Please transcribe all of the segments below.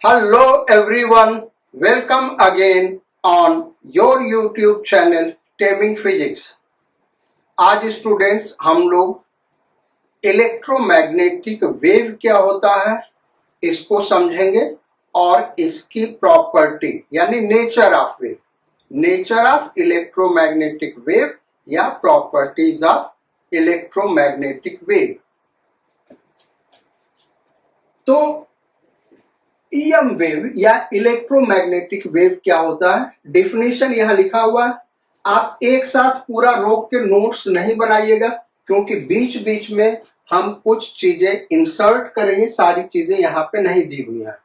Hello everyone, welcome again on your YouTube channel Taming Physics। आज students हम लोग electromagnetic wave क्या होता है इसको समझेंगे और इसकी प्रॉपर्टी यानी नेचर ऑफ इलेक्ट्रोमैग्नेटिक वेव या प्रॉपर्टीज ऑफ इलेक्ट्रोमैग्नेटिक वेव। तो ईएम वेव या इलेक्ट्रोमैग्नेटिक वेव क्या होता है, डेफिनेशन यहां लिखा हुआ है। आप एक साथ पूरा रोक के नोट्स नहीं बनाइएगा क्योंकि बीच बीच में हम कुछ चीजें इंसर्ट करेंगे, सारी चीजें यहाँ पे नहीं दी हुई हैं।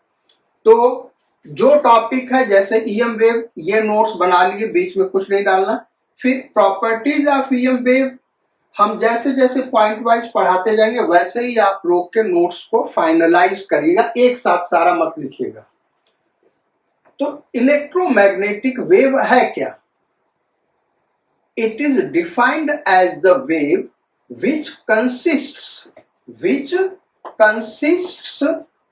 तो जो टॉपिक है जैसे ईएम वेव, ये नोट्स बना लिए, बीच में कुछ नहीं डालना। फिर प्रॉपर्टीज ऑफ ईएम वेव हम जैसे जैसे पॉइंट वाइज पढ़ाते जाएंगे वैसे ही आप रोक के नोट्स को फाइनलाइज करिएगा, एक साथ सारा मत लिखिएगा। तो इलेक्ट्रोमैग्नेटिक वेव है क्या? It is defined as the wave which consists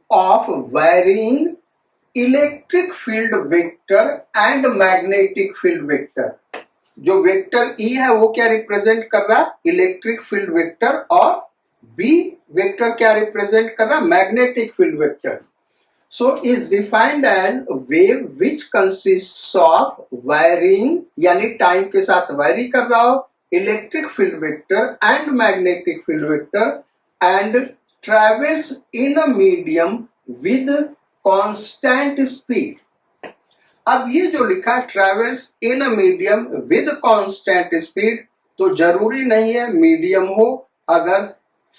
of varying electric field vector and magnetic field vector। जो वेक्टर ई है वो क्या रिप्रेजेंट कर रहा है? Electric field vector. और बी वेक्टर क्या रिप्रेजेंट कर रहा है? Magnetic field vector. So is defined as wave which consists of varying यानी टाइम के साथ वायरी कर रहा हो electric field vector and magnetic field vector and travels in a medium with constant speed. अब ये जो लिखा travels in a medium with constant speed, तो जरूरी नहीं है मीडियम हो। अगर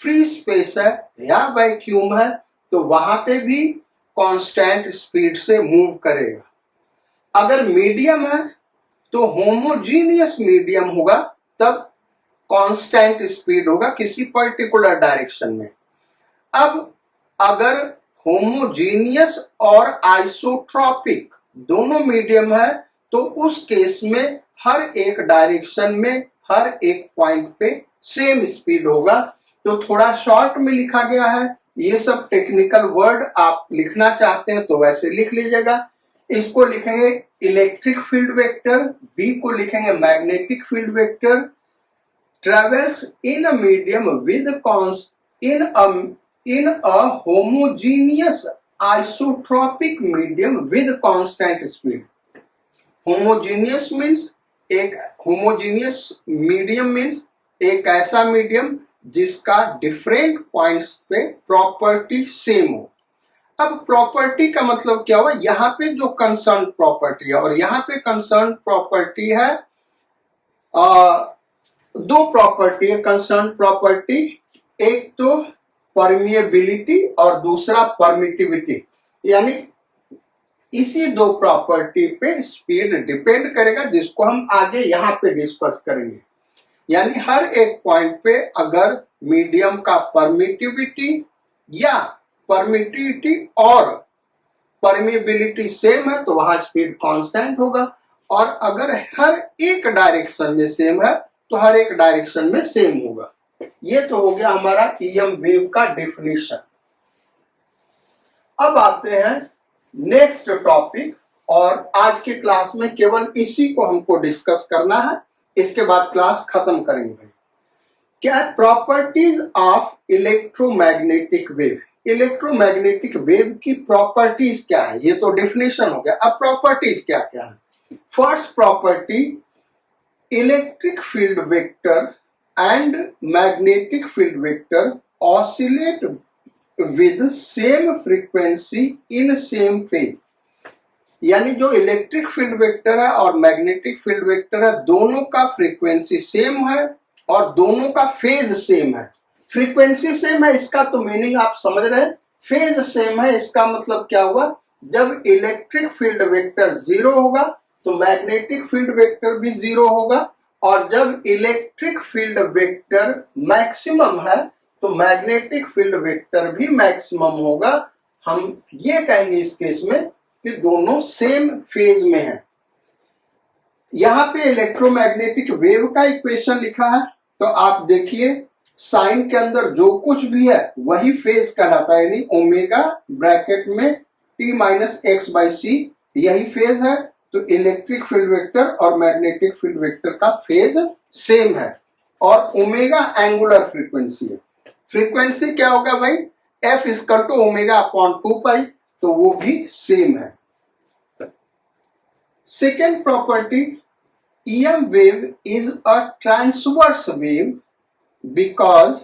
फ्री स्पेस है या वैक्यूम है तो वहां पे भी कांस्टेंट स्पीड से मूव करेगा। अगर मीडियम है तो होमोजीनियस मीडियम होगा, तब कांस्टेंट स्पीड होगा किसी पर्टिकुलर डायरेक्शन में। अब अगर होमोजीनियस और आइसोट्रॉपिक दोनों मीडियम है तो उस केस में हर एक डायरेक्शन में हर एक पॉइंट पे सेम स्पीड होगा। तो थोड़ा शॉर्ट में लिखा गया है, ये सब टेक्निकल वर्ड आप लिखना चाहते हैं तो वैसे लिख लीजिएगा। इसको लिखेंगे इलेक्ट्रिक फील्ड वेक्टर, बी को लिखेंगे magnetic field vector. Travels in a medium with in a homogeneous isotropic medium with constant speed. Homogeneous means medium means एक ऐसा मीडियम जिसका डिफरेंट पॉइंट्स पे प्रॉपर्टी सेम हो। अब प्रॉपर्टी का मतलब क्या हुआ? यहाँ पे जो कंसर्न प्रॉपर्टी है और यहाँ पे कंसर्न प्रॉपर्टी है, दो प्रॉपर्टी है कंसर्न प्रॉपर्टी, एक तो परमिएबिलिटी और दूसरा परमिटिविटी। यानी इसी दो प्रॉपर्टी पे स्पीड डिपेंड करेगा, जिसको हम आगे यहाँ पे डिस्कस करेंगे। यानी हर एक पॉइंट पे अगर मीडियम का परमिटिविटी और परमिएबिलिटी सेम है तो वहां स्पीड कांस्टेंट होगा, और अगर हर एक डायरेक्शन में सेम है तो हर एक डायरेक्शन में सेम होगा। ये तो हो गया हमारा ईएम वेव का डेफिनेशन। अब आते हैं नेक्स्ट टॉपिक, और आज की क्लास में केवल इसी को हमको डिस्कस करना है, इसके बाद क्लास खत्म करेंगे भाई। क्या है properties of electromagnetic wave? Electromagnetic wave की प्रॉपर्टीज क्या है? ये तो डेफिनेशन हो गया। अब प्रॉपर्टीज क्या क्या है? First property, electric field vector and magnetic field vector oscillate with same frequency in same phase। यानी जो इलेक्ट्रिक फील्ड वेक्टर है और मैग्नेटिक फील्ड वेक्टर है, दोनों का फ्रीक्वेंसी सेम है और दोनों का फेज सेम है। फ्रीक्वेंसी सेम है इसका तो मीनिंग आप समझ रहे हैं। फेज सेम है इसका मतलब क्या हुआ? जब इलेक्ट्रिक फील्ड वेक्टर जीरो होगा तो मैग्नेटिक फील्ड वेक्टर भी जीरो होगा, और जब इलेक्ट्रिक फील्ड वेक्टर मैक्सिमम है तो मैग्नेटिक फील्ड वेक्टर भी मैक्सिमम होगा। हम ये कहेंगे इस केस में कि दोनों सेम फेज में हैं। यहां पे इलेक्ट्रोमैग्नेटिक वेव का इक्वेशन लिखा है, तो आप देखिए साइन के अंदर जो कुछ भी है वही फेज कहलाता है, यानी ओमेगा ब्रैकेट में t minus x by c, यही फेज है। तो इलेक्ट्रिक फील्ड वेक्टर और मैग्नेटिक फील्ड वेक्टर का फेज सेम है। और ओमेगा एंगुलर फ्रीक्वेंसी है। फ्रीक्वेंसी क्या होगा भाई, f equal to omega upon 2 pi, तो वो भी सेम है। Second property, EM wave is a transverse wave because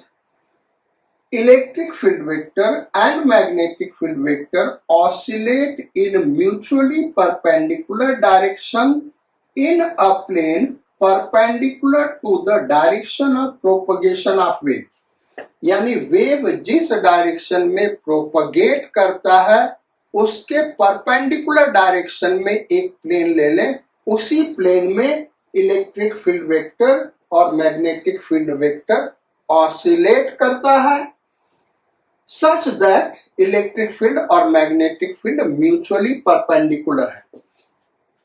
electric field vector and magnetic field vector oscillate in mutually perpendicular direction in a plane perpendicular to the direction of propagation of wave। यानी wave जिस direction में propagate करता है उसके perpendicular direction में एक plane ले लें, उसी प्लेन में इलेक्ट्रिक फील्ड वेक्टर और मैग्नेटिक फील्ड वेक्टर ऑसिलेट करता है, सच दैट इलेक्ट्रिक फील्ड और मैग्नेटिक फील्ड म्यूचुअली परपेंडिकुलर है।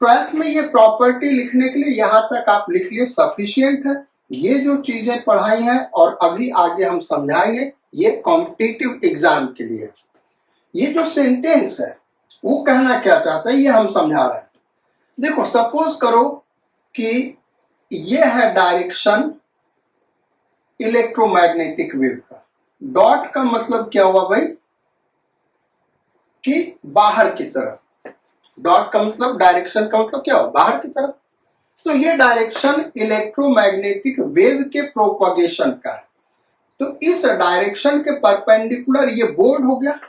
12th में ये प्रॉपर्टी लिखने के लिए यहां तक आप लिख लिए सफिशिएंट है। ये जो चीजें पढ़ाई हैं और अभी आगे हम समझाएंगे, ये कॉम्पिटिटिव एग्जाम के लिए। ये जो सेंटेंस है वो कहना क्या चाहता है ये हम समझा रहे हैं। देखो, सपोज करो कि ये है डायरेक्शन इलेक्ट्रोमैग्नेटिक वेव का। डॉट का मतलब क्या हुआ भाई, कि बाहर की तरफ। डॉट का मतलब, डायरेक्शन का मतलब क्या हुआ, बाहर की तरफ। तो ये डायरेक्शन इलेक्ट्रोमैग्नेटिक वेव के प्रोपगेशन का है। तो इस डायरेक्शन के परपेंडिकुलर ये बोर्ड हो गया,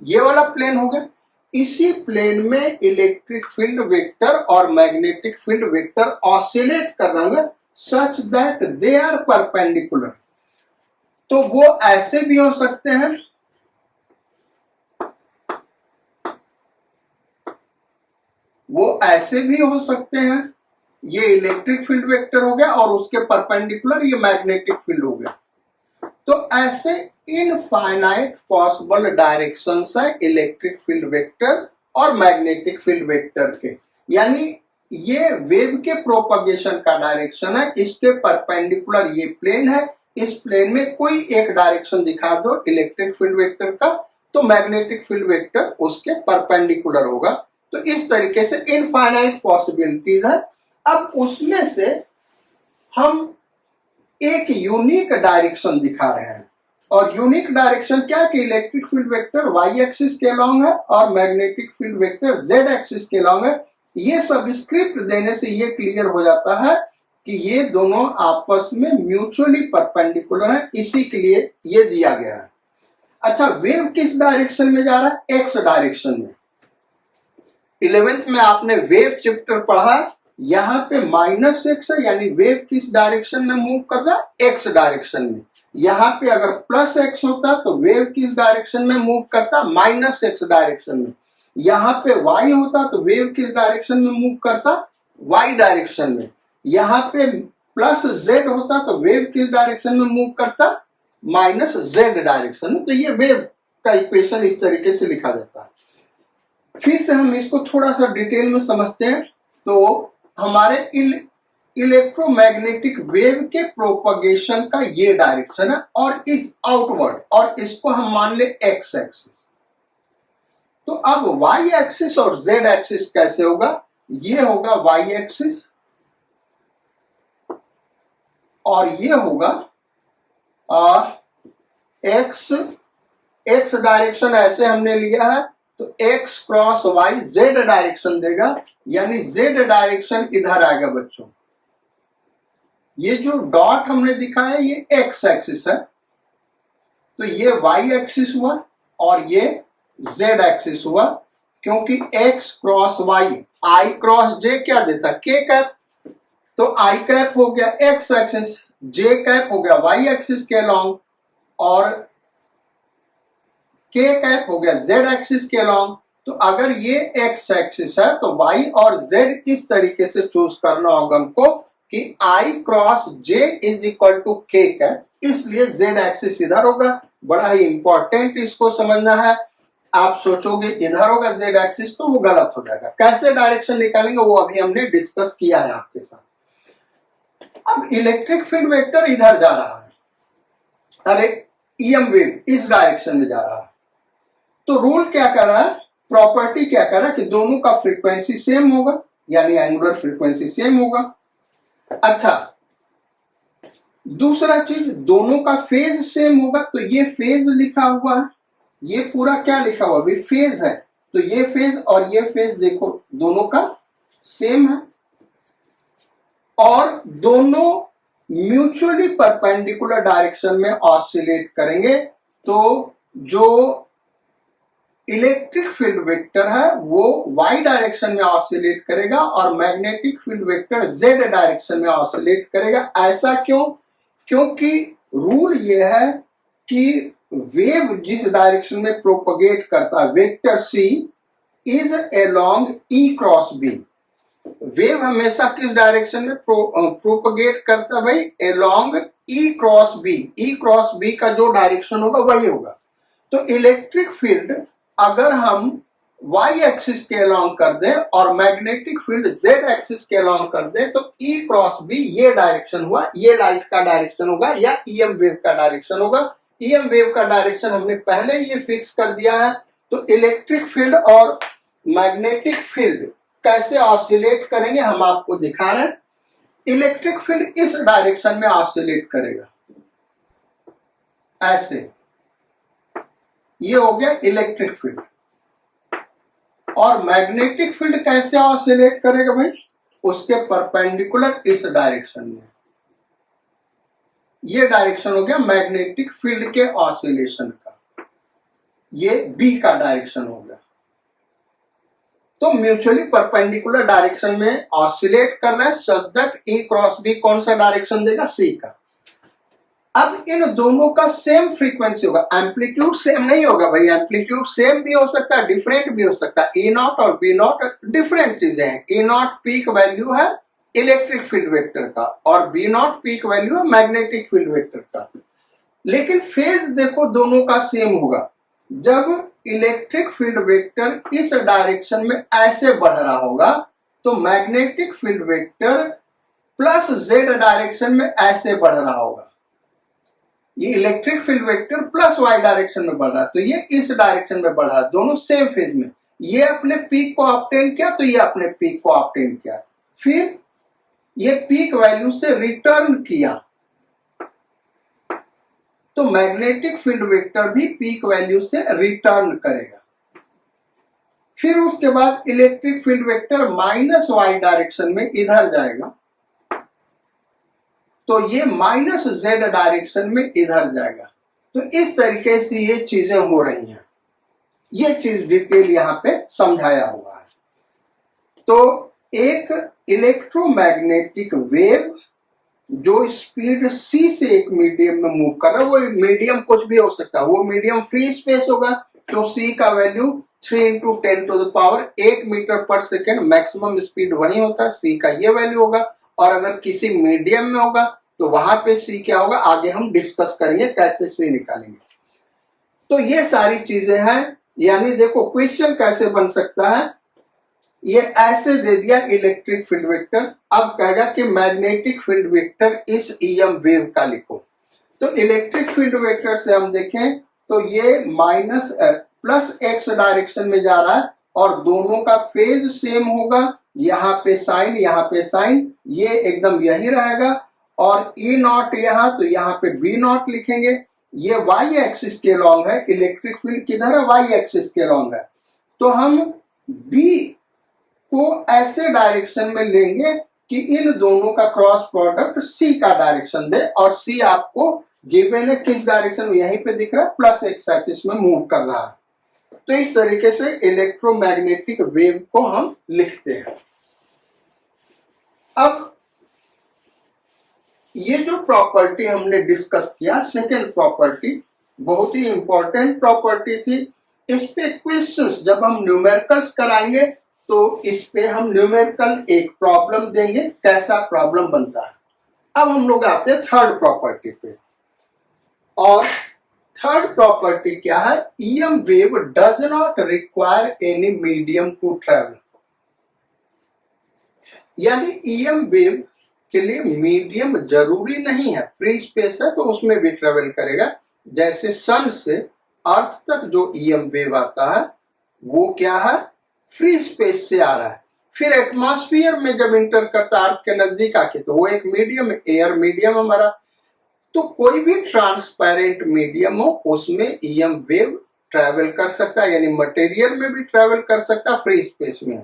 ये वाला प्लेन हो गया। इसी प्लेन में इलेक्ट्रिक फील्ड वेक्टर और मैग्नेटिक फील्ड वेक्टर ऑसिलेट कर रहे हैं such that they are perpendicular. तो वो ऐसे भी हो सकते हैं, वो ऐसे भी हो सकते हैं। ये इलेक्ट्रिक फील्ड वेक्टर हो गया और उसके परपेंडिकुलर ये मैग्नेटिक फील्ड हो गया। तो ऐसे इनफाइनाइट पॉसिबल डायरेक्शंस है इलेक्ट्रिक फील्ड वेक्टर और मैग्नेटिक फील्ड वेक्टर के। यानी ये वेव के प्रोपगेशन का डायरेक्शन है, इसके परपेंडिकुलर ये प्लेन है। इस प्लेन में कोई एक डायरेक्शन दिखा दो इलेक्ट्रिक फील्ड वेक्टर का, तो मैग्नेटिक फील्ड वेक्टर उसके परपेंडिकुलर होगा। तो इस तरीके से इनफाइनाइट पॉसिबिलिटीज है। अब उसमें से हम एक यूनिक डायरेक्शन दिखा रहे हैं, और यूनिक डायरेक्शन क्या कि electric field vector y axis के अलॉन्ग है और magnetic field vector z axis के अलॉन्ग है। ये सब स्क्रिप्ट देने से ये क्लियर हो जाता है कि ये दोनों आपस में म्यूचुअली परपेंडिकुलर है, इसी के लिए ये दिया गया है। अच्छा, वेव किस डायरेक्शन में जा रहा है, एक्स डायरेक्शन में। 11th में आपने वेव चैप्टर पढ़ा, यहाँ पे माइनस एक्स है, यानी वेव किस डायरेक्शन में मूव कर रहा है, एक्स डायरेक्शन में। यहाँ पे अगर प्लस एक्स होता तो वेव किस डायरेक्शन में मूव करता, माइनस एक्स डायरेक्शन में। यहाँ पे वाई होता तो वेव किस डायरेक्शन में मूव करता, वाई डायरेक्शन में। यहाँ पे प्लस जेड होता तो वेव किस डायरेक्शन में मूव करता, माइनस जेड डायरेक्शन में। तो ये वेव का इक्वेशन इस तरीके से लिखा जाता है। फिर से हम इसको थोड़ा सा डिटेल में समझते हैं। तो हमारे इलेक्ट्रोमैग्नेटिक वेव के प्रोपगेशन का ये डायरेक्शन है और इस आउटवर्ड, और इसको हम मान ले एक्स एक्सिस। तो अब वाई एक्सिस और जेड एक्सिस कैसे होगा, ये होगा वाई एक्सिस और ये होगा एक्स। एक्स डायरेक्शन ऐसे हमने लिया है तो x cross y z direction देगा, यानी z डायरेक्शन इधर आएगा बच्चों। ये जो डॉट हमने दिखाया ये x एक्सिस है, तो ये y एक्सिस हुआ और ये z एक्सिस हुआ, क्योंकि x cross y i cross j क्या देता, k कैप। तो i कैप हो गया x एक्सिस, j कैप हो गया y एक्सिस के अलॉन्ग, और k कैप हो गया z एक्सिस के अलॉन्ग। तो अगर ये x एक्सिस है तो y और z इस तरीके से चूज करना होगा हमको कि i cross j is equal to k cap, इसलिए z एक्सिस इधर होगा। बड़ा ही इंपॉर्टेंट इसको समझना है। आप सोचोगे इधर होगा z एक्सिस तो वो गलत हो जाएगा। कैसे डायरेक्शन निकालेंगे वो अभी हमने डिस्कस किया है आपके साथ। अब इलेक्ट्रिक फील्ड वेक्टर इधर जा रहा है, अरे EM वेव इस डायरेक्शन में जा रहा है। तो रूल क्या कर रहा है, प्रॉपर्टी क्या कह रहा है कि दोनों का फ्रीक्वेंसी सेम होगा, यानी एंगुलर फ्रीक्वेंसी सेम होगा। अच्छा, दूसरा चीज दोनों का फेज सेम होगा, तो ये फेज लिखा हुआ है, ये पूरा क्या लिखा हुआ भी फेज है, तो ये फेज और ये फेज देखो दोनों का सेम है, और दोनों म्यूचुअली परपेंडिकुलर डायरेक्शन में ऑसिलेट करेंगे, तो जो इलेक्ट्रिक फील्ड वेक्टर है वो y डायरेक्शन में ऑसिलेट करेगा और magnetic field vector z direction में ऑसिलेट करेगा। ऐसा क्यों? क्योंकि रूल ये है कि वेव जिस डायरेक्शन में प्रोपगेट करता है vector c is along e cross b। Wave हमेशा किस डायरेक्शन में प्रोपगेट करता है भाई? Along e cross b। e cross b का जो डायरेक्शन होगा वही होगा। तो इलेक्ट्रिक फील्ड अगर हम y एक्सिस के अलोंग कर दें और मैग्नेटिक फील्ड z एक्सिस के अलोंग कर दें, तो E क्रॉस B ये डायरेक्शन हुआ, ये लाइट का डायरेक्शन होगा या EM वेव का डायरेक्शन होगा। EM वेव का डायरेक्शन हमने पहले ये फिक्स कर दिया है। तो इलेक्ट्रिक फील्ड और मैग्नेटिक फील्ड कैसे ऑसिलेट करेंगे हम आपको दिखा रहे हैं। इलेक्ट्रिक फील्ड इस डायरेक्शन में ऑसिलेट करेगा, ऐसे, ये हो गया इलेक्ट्रिक फील्ड। और मैग्नेटिक फील्ड कैसे ऑसिलेट करेगा भाई? उसके परपेंडिकुलर इस डायरेक्शन में, ये डायरेक्शन हो गया मैग्नेटिक फील्ड के ऑसिलेशन का, ये बी का डायरेक्शन हो गया। तो म्यूचुअली परपेंडिकुलर डायरेक्शन में ऑसिलेट कर रहा है such that E cross B कौन सा डायरेक्शन देगा? सी का। अब इन दोनों का सेम फ्रीक्वेंसी होगा, एम्पलीट्यूड सेम नहीं होगा भाई। एम्पलीट्यूड सेम भी हो सकता है, डिफरेंट भी हो सकता है। E नॉट और B नॉट डिफरेंट चीजें हैं। E नॉट पीक वैल्यू है इलेक्ट्रिक फील्ड वेक्टर का और B नॉट पीक वैल्यू है मैग्नेटिक फील्ड वेक्टर का। लेकिन फेज देखो दोनों का सेम होगा। जब इलेक्ट्रिक फील्ड वेक्टर इस डायरेक्शन में ऐसे बढ़ रहा होगा, तो magnetic field vector plus Z direction में ऐसे बढ़ रहा होगा। ये electric field vector plus y direction में बढ़ रहा है, तो ये इस डायरेक्शन में बढ़ रहा है, दोनों सेम फेज में। ये अपने पीक को ऑब्टेन किया, तो ये अपने पीक को ऑब्टेन किया, फिर ये पीक वैल्यू से रिटर्न किया, तो मैग्नेटिक फील्ड वेक्टर भी पीक वैल्यू से रिटर्न करेगा। फिर उसके बाद electric field vector minus y direction में इधर जाएगा, तो ये माइनस Z डायरेक्शन में इधर जाएगा। तो इस तरीके से ये चीजें हो रही हैं, ये चीज डिटेल यहां पे समझाया हुआ है। तो एक इलेक्ट्रोमैग्नेटिक वेव जो स्पीड c से एक मीडियम में मूव कर रहा है, वो मीडियम कुछ भी हो सकता है, वो मीडियम फ्री स्पेस होगा, तो c का वैल्यू 3 × 10⁸ मीटर पर सेकेंड मैक्सिमम स्पीड वही होता है, c का ये वैल्यू होगा। और अगर किसी मीडियम में होगा तो वहां पे c क्या होगा, आगे हम डिस्कस करेंगे कैसे c निकालेंगे। तो ये सारी चीजें हैं। यानी देखो क्वेश्चन कैसे बन सकता है, ये ऐसे दे दिया इलेक्ट्रिक फील्ड वेक्टर, अब कहेगा कि मैग्नेटिक फील्ड वेक्टर इस EM वेव का लिखो। तो इलेक्ट्रिक फील्ड वेक्टर से हम देखें तो ये माइनस प्लस x डायरेक्शन में जा रहा है और दोनों का फेज सेम होगा, यहाँ पे साइन यहाँ पे साइन, ये एकदम यही रहेगा। और E नॉट यहाँ, तो यहाँ पे B नॉट लिखेंगे। ये y एक्सिस के लॉन्ग है, इलेक्ट्रिक फील्ड किधर है? y एक्सिस के लॉन्ग है। तो हम B को ऐसे डायरेक्शन में लेंगे कि इन दोनों का क्रॉस प्रोडक्ट C का डायरेक्शन दे, और C आपको गिवन है किस डायरेक्शन में, यहीं पे दिख रहा है, प्लस x एक्सिस में मूव कर रहा है। तो इस तरीके से इलेक्ट्रोमैग्नेटिक वेव को हम लिखते हैं। अब ये जो प्रॉपर्टी हमने डिस्कस किया, सेकेंड प्रॉपर्टी बहुत ही इंपॉर्टेंट प्रॉपर्टी थी। इस पे क्वेश्चंस जब हम न्यूमेरिकल्स कराएंगे तो इस पे हम न्यूमेरिकल एक प्रॉब्लम देंगे, कैसा प्रॉब्लम बनता है। अब हम लोग आते हैं थर्ड प्रॉपर्टी पे, और थर्ड प्रॉपर्टी क्या है? EM wave does not require any medium to travel. यानी EM वेव के लिए मीडियम जरूरी नहीं है, फ्री स्पेस है तो उसमें भी ट्रेवल करेगा। जैसे सन से अर्थ तक जो EM वेव आता है वो क्या है, फ्री स्पेस से आ रहा है। फिर एटमॉस्फेयर में जब इंटर करता है अर्थ के नजदीक आके तो वो एक मीडियम, एयर मीडियम हमारा। तो कोई भी ट्रांसपेरेंट मीडियम हो उसमें ईएम वेव ट्रैवल कर सकता है, यानी मटेरियल में भी ट्रैवल कर सकता है, फ्री स्पेस में।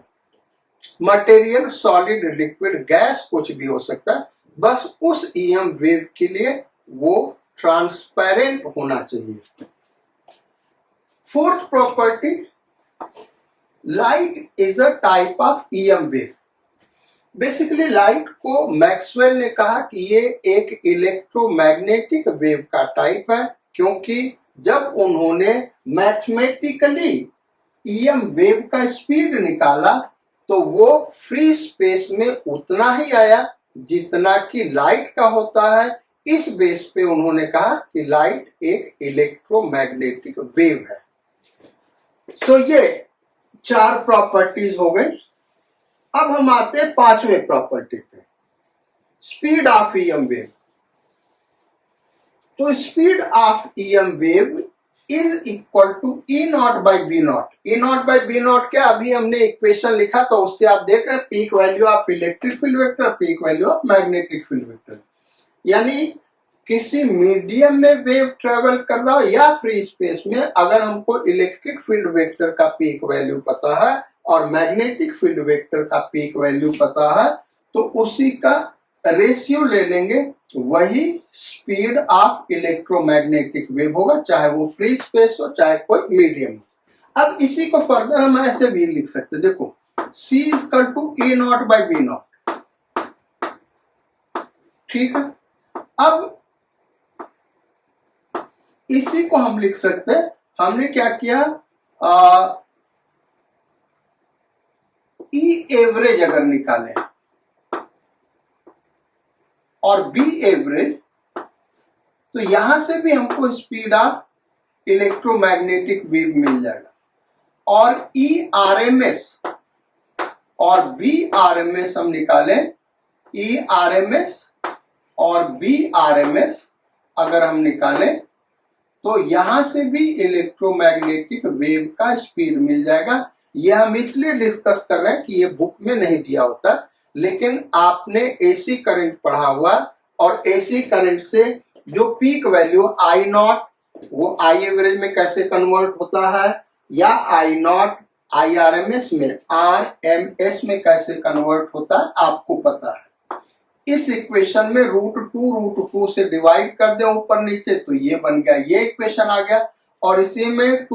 मटेरियल, सॉलिड, लिक्विड, गैस कुछ भी हो सकता है, बस उस ईएम वेव के लिए वो ट्रांसपेरेंट होना चाहिए। Fourth property, light is a type of EM wave. Basically light को मैक्सवेल ने कहा कि ये एक इलेक्ट्रोमैग्नेटिक वेव का टाइप है, क्योंकि जब उन्होंने मैथमेटिकली ईएम वेव का स्पीड निकाला तो वो फ्री स्पेस में उतना ही आया जितना कि लाइट का होता है। इस बेस पे उन्होंने कहा कि लाइट एक इलेक्ट्रोमैग्नेटिक वेव है। सो ये 4 प्रॉपर्टीज हो गई। अब हम आते हैं 5वें प्रॉपर्टी पे, स्पीड ऑफ ईएम वेव। तो speed of EM wave is equal to E naught by B naught. E naught by B naught क्या, अभी हमने इक्वेशन लिखा तो उससे आप देख रहे हैं peak value of electric field vector, peak value of magnetic field vector. यानी किसी मीडियम में वेव ट्रेवल कर रहा हो या फ्री स्पेस में, अगर हमको इलेक्ट्रिक फील्ड वेक्टर का पीक वैल्यू पता है और मैग्नेटिक फील्ड वेक्टर का पीक वैल्यू पता है तो उसी का रेशियो ले लेंगे, वही स्पीड ऑफ इलेक्ट्रोमैग्नेटिक वेव होगा, चाहे वो फ्री स्पेस हो चाहे कोई मीडियम हो। अब इसी को फर्दर हम ऐसे भी लिख सकते, देखो C equal to E naught by B naught, ठीक है। अब इसी को हम लिख सकते हैं, हमने क्या किया, E एवरेज अगर निकालें और बी एवरेज, तो यहां से भी हमको स्पीड ऑफ इलेक्ट्रोमैग्नेटिक वेव मिल जाएगा। और ई आरएमएस और बी आरएमएस हम निकालें, ई आरएमएस और बी आरएमएस अगर हम निकालें तो यहां से भी इलेक्ट्रोमैग्नेटिक वेव का स्पीड मिल जाएगा। यह हम इसलिए डिस्कस कर रहे हैं कि ये बुक में नहीं दिया होता, लेकिन आपने एसी करंट पढ़ा हुआ और एसी करंट से जो पीक वैल्यू आई नॉट वो आई एवरेज में कैसे कन्वर्ट होता है, या I naught I R M S में आर एम एस में कैसे कन्वर्ट होता है आपको पता है। इस इक्वेशन में √2 से डिवाइड कर दें ऊपर नीचे तो ये बन गया, ये इक्वेशन आ गया। और इसी में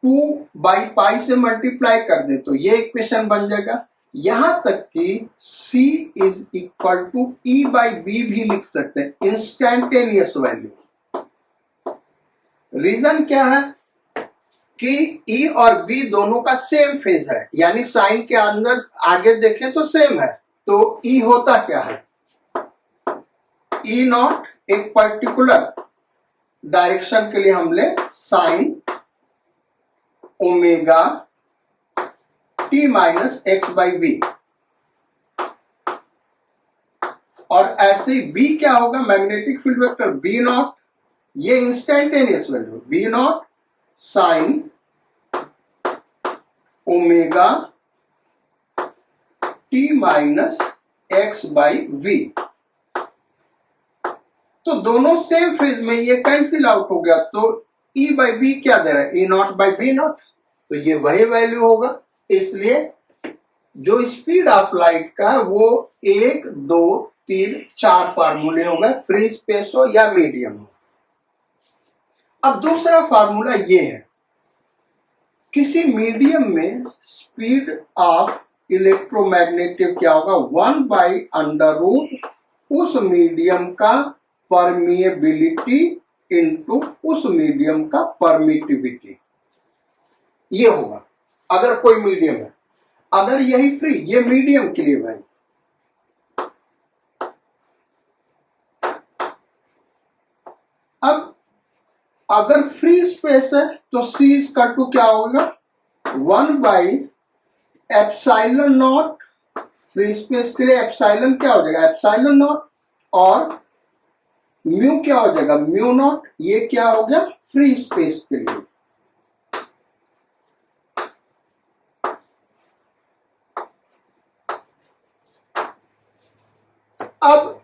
2 बाई पाई से मल्टीप्लाई कर दे तो ये इक्वेशन बन जाएगा। यहां तक कि C is equal to E by B भी लिख सकते हैं, इंस्टेंटेनियस वैल्यू। रीजन क्या है कि E और B दोनों का सेम फेज है, यानी साइन के अंदर आगे देखें तो सेम है। तो E होता क्या है, E नॉट एक पर्टिकुलर डायरेक्शन के लिए हम ले sine omega t minus x by b, और ऐसे B क्या होगा, magnetic field vector B naught, ये instantaneous value B naught sine omega t minus x by v. तो दोनों सेम फेज में ये कैंसिल आउट हो गया, तो E बाई बी क्या दे रहा है, E naught by B naught, तो ये वही वैल्यू होगा। इसलिए जो स्पीड ऑफ लाइट का वो 1 2 3 4 फार्मूले हो गए, फ्री स्पेस हो या मीडियम हो। अब दूसरा फार्मूला ये है, किसी मीडियम में स्पीड ऑफ इलेक्ट्रोमैग्नेटिक क्या होगा, 1 बाई अंडर रूट उस मीडियम का परमिएबिलिटी इनटू उस मीडियम का परमिटिविटी, ये होगा अगर कोई मीडियम है। अगर यही फ्री, ये मीडियम के लिए भाई, अब अगर फ्री स्पेस है तो C इक्वल टू क्या होगा, 1 by epsilon not, free space के लिए एप्सिलॉन क्या हो जाएगा, एप्सिलॉन नॉट, और म्यू क्या हो जाएगा, म्यू नॉट, ये क्या हो गया फ्री स्पेस के लिए। अब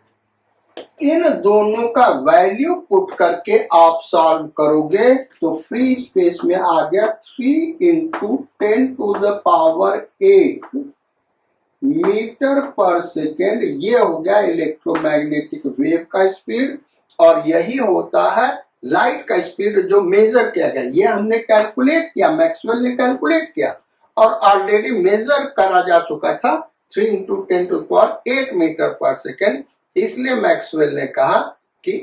इन दोनों का वैल्यू पुट करके आप सॉल्व करोगे तो फ्री स्पेस में आ गया 3 इंटू 10⁸ मीटर पर सेकेंड। ये हो गया इलेक्ट्रोमैग्नेटिक वेव का स्पीड, और यही होता है लाइट का स्पीड जो मेजर किया गया। ये हमने कैलकुलेट किया, मैक्सवेल ने कैलकुलेट किया और ऑलरेडी मेजर करा जा चुका था 3 इंटू 10⁸ मीटर पर सेकेंड। इसलिए मैक्सवेल ने कहा कि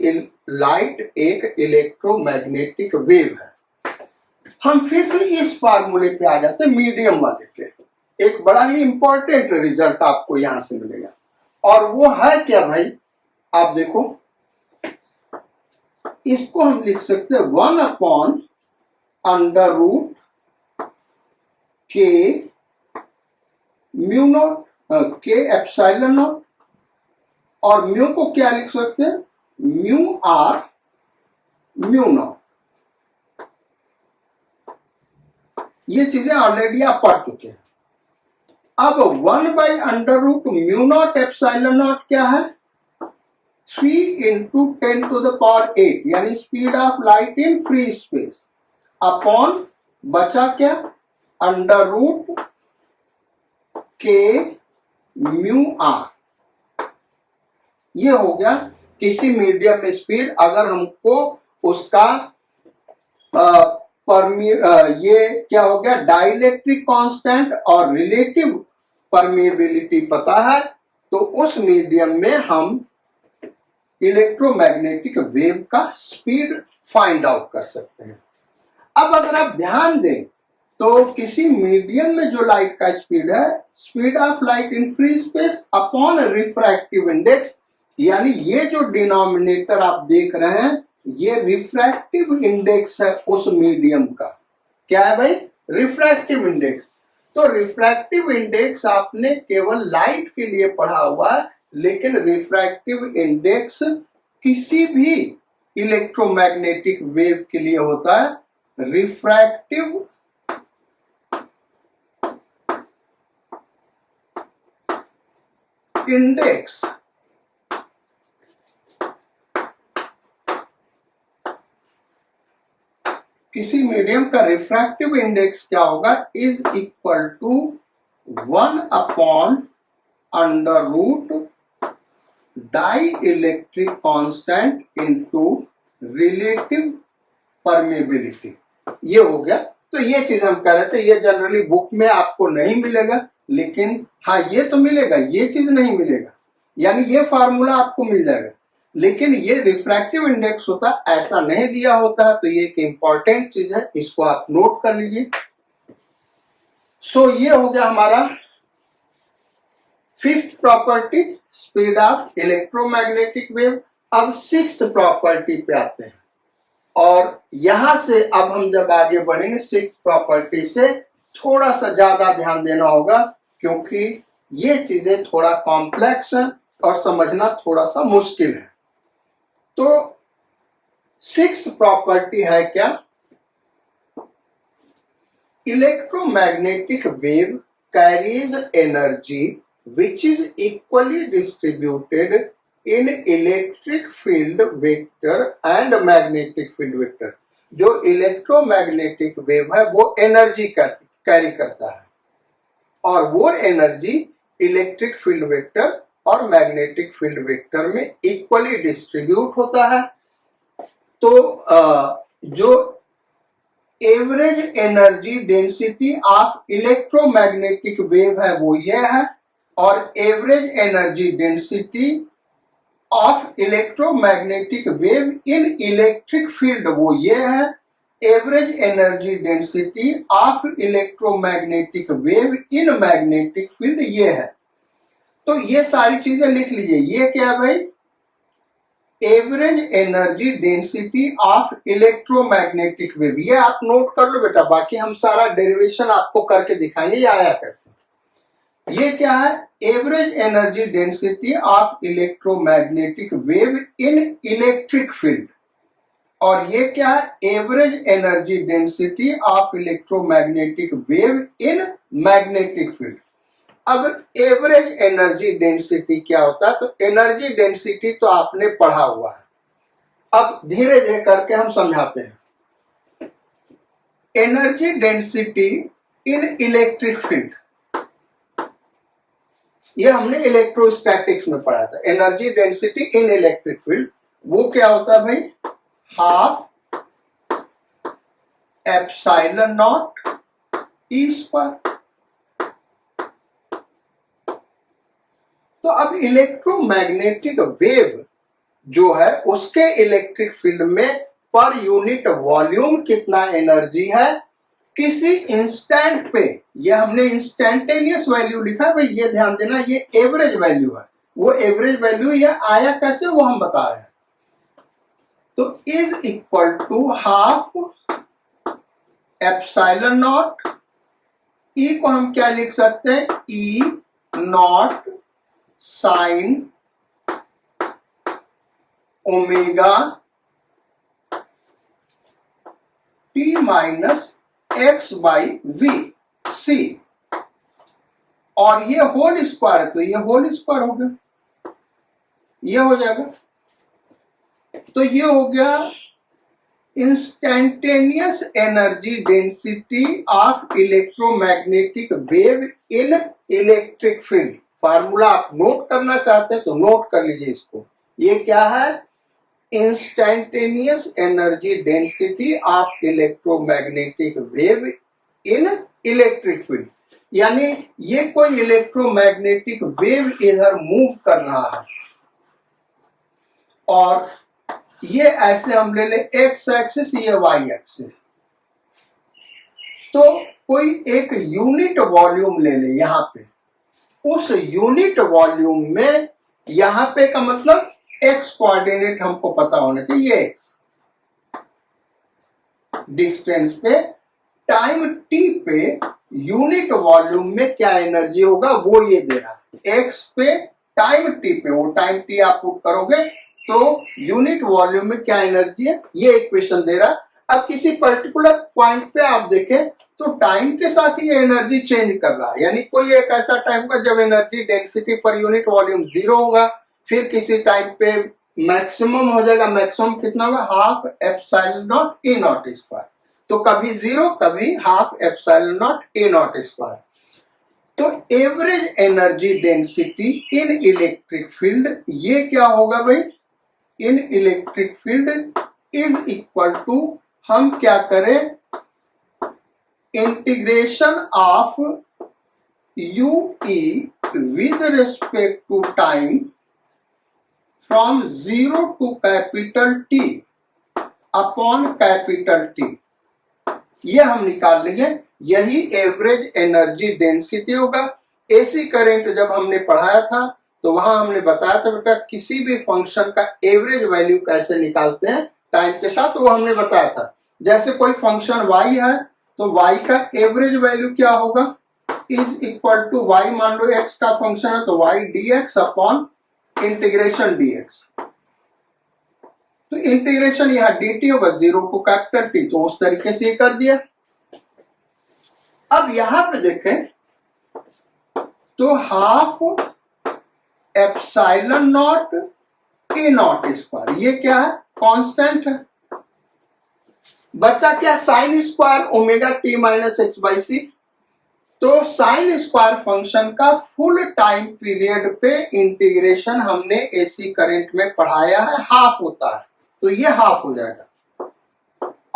लाइट एक इलेक्ट्रोमैग्नेटिक वेव है। हम फिर से इस फार्मूले पे आ जाते हैं, मीडियम वाले पे। एक बड़ा ही इंपॉर्टेंट रिजल्ट आपको यहां से मिलेगा, और वो है क्या भाई, आप देखो, इसको हम लिख सकते हैं 1/√k mu naught k epsilon not, और म्यू को क्या लिख सकते हैं, म्यू आर म्यू नॉट। ये चीजें ऑलरेडी आप पढ़ चुके हैं। अब 1/√म्यू नॉट एप्सिलॉन नॉट क्या है, 3 इंटू 10⁸, यानी speed of light in free space, upon बचा क्या, √k म्यू आर। ये हो गया किसी मीडियम में स्पीड। अगर हमको उसका ये क्या हो गया, डाइलेक्ट्रिक कांस्टेंट और रिलेटिव परमिएबिलिटी पता है, तो उस मीडियम में हम इलेक्ट्रोमैग्नेटिक वेव का स्पीड फाइंड आउट कर सकते हैं। अब अगर आप ध्यान दें तो किसी मीडियम में जो लाइट का स्पीड है, speed of light in free space upon refractive index, यानी ये जो डिनोमिनेटर आप देख रहे हैं ये रिफ्रैक्टिव इंडेक्स है उस मीडियम का। क्या है भाई, रिफ्रैक्टिव इंडेक्स। तो रिफ्रैक्टिव इंडेक्स आपने केवल लाइट के लिए पढ़ा हुआ है, लेकिन रिफ्रैक्टिव इंडेक्स किसी भी इलेक्ट्रोमैग्नेटिक वेव के लिए होता है। रिफ्रैक्टिव इंडेक्स किसी मीडियम का रिफ्रैक्टिव इंडेक्स क्या होगा, is equal to dielectric constant into relative permeability. ये हो गया। तो ये चीज हम कह रहे थे, ये जनरली बुक में आपको नहीं मिलेगा, लेकिन हाँ ये तो मिलेगा, ये चीज नहीं मिलेगा, यानी ये फार्मूला आपको मिल जाएगा, लेकिन ये रिफ्रैक्टिव इंडेक्स होता ऐसा नहीं दिया होता है। तो ये एक इंपॉर्टेंट चीज है, इसको आप नोट कर लीजिए। सो ये हो गया हमारा fifth property, speed of electromagnetic wave. अब सिक्स्थ प्रॉपर्टी पे आते हैं, और यहां से अब हम जब आगे बढ़ेंगे सिक्स्थ प्रॉपर्टी से थोड़ा सा ज्यादा ध्यान देना होगा, क्योंकि ये चीजें थोड़ा कॉम्प्लेक्स है और समझना थोड़ा सा मुश्किल है। तो सिक्स्थ प्रॉपर्टी है क्या, electromagnetic wave carries energy which is equally distributed in electric field vector and magnetic field vector. जो इलेक्ट्रोमैग्नेटिक वेव है वो एनर्जी कैरी करता है, और वो एनर्जी इलेक्ट्रिक फील्ड वेक्टर और मैग्नेटिक फील्ड वेक्टर में इक्वली डिस्ट्रीब्यूट होता है। तो जो average energy density of electromagnetic wave है वो ये है, और average energy density of electromagnetic wave in electric field वो ये है। Average energy density of electromagnetic wave in magnetic field ये है। तो ये सारी चीजें लिख लीजिए। ये क्या है भाई, average energy density of electromagnetic wave. ये आप नोट कर लो बेटा, बाकी हम सारा डेरिवेशन आपको करके दिखाएंगे ये आया कैसे। ये क्या है, average energy density of electromagnetic wave in electric field, और ये क्या है, average energy density of electromagnetic wave in magnetic field. अब एवरेज एनर्जी डेंसिटी क्या होता है? तो एनर्जी डेंसिटी तो आपने पढ़ा हुआ है, अब धीरे धीरे करके हम समझाते हैं। Energy density in electric field, ये हमने इलेक्ट्रोस्टैटिक्स में पढ़ा था। Energy density in electric field वो क्या होता है भाई? Half epsilon naught E square. तो अब इलेक्ट्रोमैग्नेटिक वेव जो है उसके इलेक्ट्रिक फील्ड में पर यूनिट वॉल्यूम कितना एनर्जी है किसी इंस्टेंट पे, ये हमने इंस्टेंटेनियस वैल्यू लिखा है भाई, ये ध्यान देना, ये एवरेज वैल्यू है। वो एवरेज वैल्यू ये आया कैसे वो हम बता रहे हैं। तो is equal to half epsilon naught, E को हम क्या लिख सकते हैं? E naught sine omega t minus x by v c, और ये होल स्क्वायर है तो ये होल स्क्वायर हो गया, ये हो जाएगा। तो ये हो गया instantaneous energy density of electromagnetic wave in electric field. Formula आप नोट करना चाहते हैं तो नोट कर लीजिए इसको। ये क्या है? Instantaneous energy density of electromagnetic wave in electric field, यानी ये कोई इलेक्ट्रोमैग्नेटिक वेव इधर मूव कर रहा है और ये ऐसे हम ले ले एक्स एक्सिस, ये वाई एक्सिस। तो कोई एक यूनिट वॉल्यूम ले ले यहां पे, उस यूनिट वॉल्यूम में यहां पे का मतलब एक्स कोऑर्डिनेट हमको पता होना चाहिए, एक्स डिस्टेंस पे टाइम टी पे यूनिट वॉल्यूम में क्या एनर्जी होगा वो ये दे रहा है। एक्स पे टाइम टी पे, वो टाइम टी आप पुट करोगे तो यूनिट वॉल्यूम में क्या एनर्जी है ये इक्वेशन दे रहा है। अब किसी पर्टिकुलर पॉइंट पे आप देखें तो टाइम के साथ ही ये एनर्जी चेंज कर रहा है, यानी कोई एक ऐसा टाइम होगा जब एनर्जी डेंसिटी पर यूनिट वॉल्यूम 0 होगा, फिर किसी टाइम पे मैक्सिमम हो जाएगा। मैक्सिमम कितना होगा? Half epsilon naught A naught square. तो कभी 0 कभी half epsilon naught A naught square. तो average energy density in electric field ये क्या होगा भाई? In electric field is equal to, हम क्या करें? Integration of u E with respect to time from 0 to capital T upon capital T, ये हम निकाल लेंगे। यही एवरेज एनर्जी डेंसिटी होगा। एसी करंट जब हमने पढ़ाया था तो वहां हमने बताया था बेटा किसी भी फंक्शन का एवरेज वैल्यू कैसे निकालते हैं टाइम के साथ, तो वो हमने बताया था। जैसे कोई फंक्शन y है तो y का एवरेज वैल्यू क्या होगा? इज इक्वल टू y, मान लो x का फंक्शन है तो y dx upon integration dx। तो इंटीग्रेशन यहाँ dt होगा 0 टू कैपिटल T, तो उस तरीके से कर दिया। अब यहां पे देखें तो half epsilon naught A naught square, ये क्या है? कांस्टेंट है। बचा क्या? Sine square omega t minus x by c. तो साइन स्क्वायर फंक्शन का फुल टाइम पीरियड पे इंटीग्रेशन हमने एसी करंट में पढ़ाया है, हाफ होता है, तो ये हाफ हो जाएगा।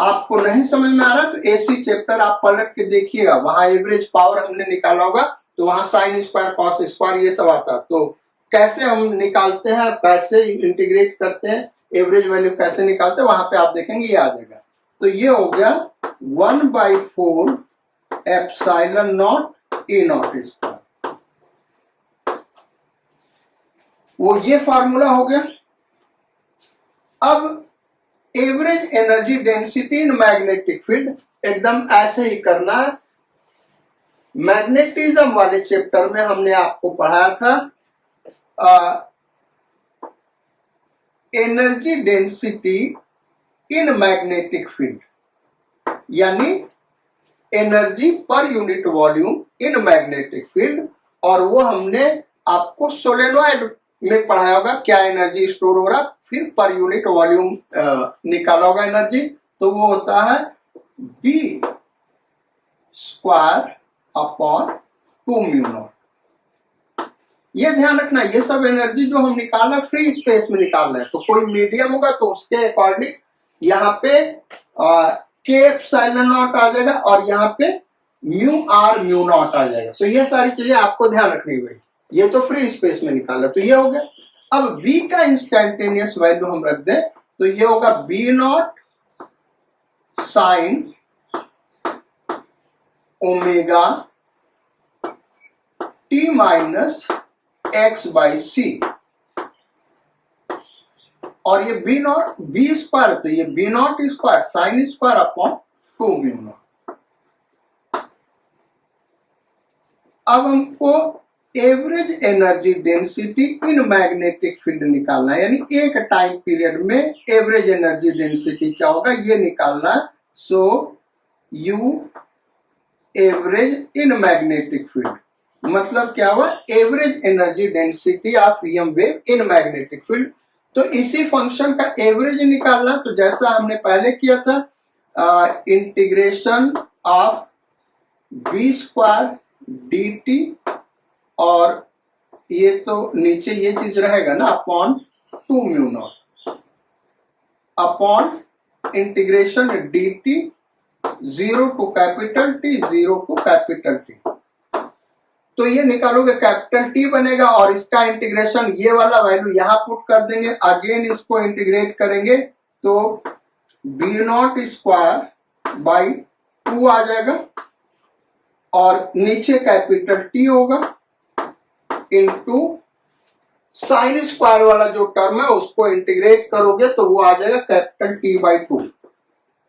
आपको नहीं समझ में आ रहा तो एसी चैप्टर आप पलट के देखिएगा, वहां एवरेज पावर हमने निकाला होगा तो वहां साइन स्क्वायर कॉस स्क्वायर ये सब आता है। तो कैसे हम निकालते हैं, कैसे इंटीग्रेट करते हैं, एवरेज वैल्यू कैसे निकालते हैं, वहां पे आप देखेंगे ये आ जाएगा। तो ये हो गया 1/4 epsilon naught A naught square, वो ये फार्मूला हो गया। अब average energy density in magnetic field एकदम ऐसे ही करना है। मैग्नेटिज्म वाले चैप्टर में हमने आपको पढ़ाया था energy density in magnetic field, यानी energy per unit volume in magnetic field, और वो हमने आपको सोलेनोइड में पढ़ाया होगा क्या एनर्जी स्टोर हो रहा, फिर पर यूनिट वॉल्यूम निकाला होगा एनर्जी, तो वो होता है B square upon 2 mu naught. ये ध्यान रखना, ये सब एनर्जी जो हम निकाल रहे हैं फ्री स्पेस में निकाल रहे हैं, तो कोई मीडियम होगा तो उसके अकॉर्डिंग यहाँ पे के एप्सिलॉन नॉट आ जाएगा और यहाँ पे म्यू आर म्यू नॉट आ जाएगा। तो ये सारी चीजें आपको ध्यान रखनी है भाई, ये तो फ्री स्पेस में निकाल रहे, तो ये हो गया। अब बी का इंस्टेंटेनियस वैल्यू हम रख दें तो ये होगा B naught sine omega t minus x by c, और ये बी नॉट बी स्क्वायर, तो ये B naught square sine square upon 2 mu naught. अब हमको average energy density in magnetic field निकालना है, यानी एक टाइम पीरियड में एवरेज एनर्जी डेंसिटी क्या होगा ये निकालना है। So u average in magnetic field मतलब क्या हुआ, average energy density of EM wave in magnetic field. तो इसी फंक्शन का एवरेज निकालना, तो जैसा हमने पहले किया था integration of B square d t, और ये तो नीचे ये चीज रहेगा ना upon 2 mu naught upon integration d t 0 to capital T 0 to capital T. तो ये निकालोगे कैपिटल टी बनेगा और इसका इंटीग्रेशन ये वाला वैल्यू यहां पुट कर देंगे, अगेन इसको इंटीग्रेट करेंगे तो बी नॉट स्क्वायर बाई 2 आ जाएगा और नीचे कैपिटल टी होगा इनटू साइन स्क्वायर वाला जो टर्म है उसको इंटीग्रेट करोगे तो वो आ जाएगा capital T by 2,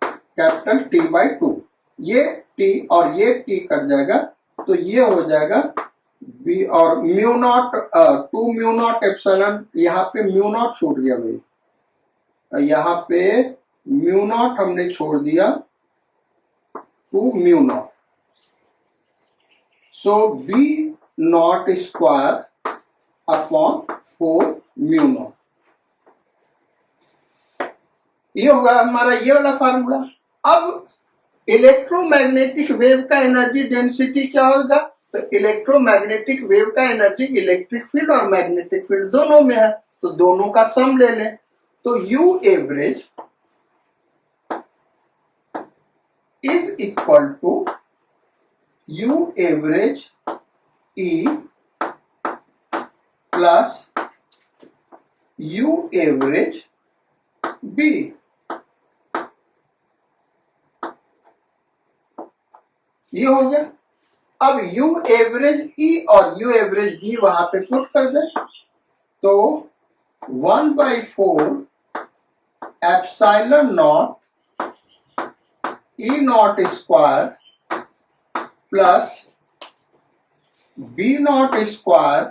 capital T by 2। ये टी और ये टी कट जाएगा तो ये हो जाएगा बी और mu naught 2 mu not epsilon, यहाँ पे म्यू नॉट छूट गया भाई, यहाँ पे म्यू नॉट हमने छोड़ दिया 2 mu naught, so B naught square upon 4 mu naught. ये होगा हमारा ये वाला फार्मूला। अब इलेक्ट्रोमैग्नेटिक वेव का एनर्जी डेंसिटी क्या होगा, तो इलेक्ट्रोमैग्नेटिक वेव का एनर्जी इलेक्ट्रिक फील्ड और मैग्नेटिक फील्ड दोनों में है, तो दोनों का सम ले लें। तो u average is equal to u average E plus u average B. ये हो गया। अब यू एवरेज ई और यू एवरेज बी वहां पे पुट कर दे तो 1/4 epsilon naught E naught square plus B naught square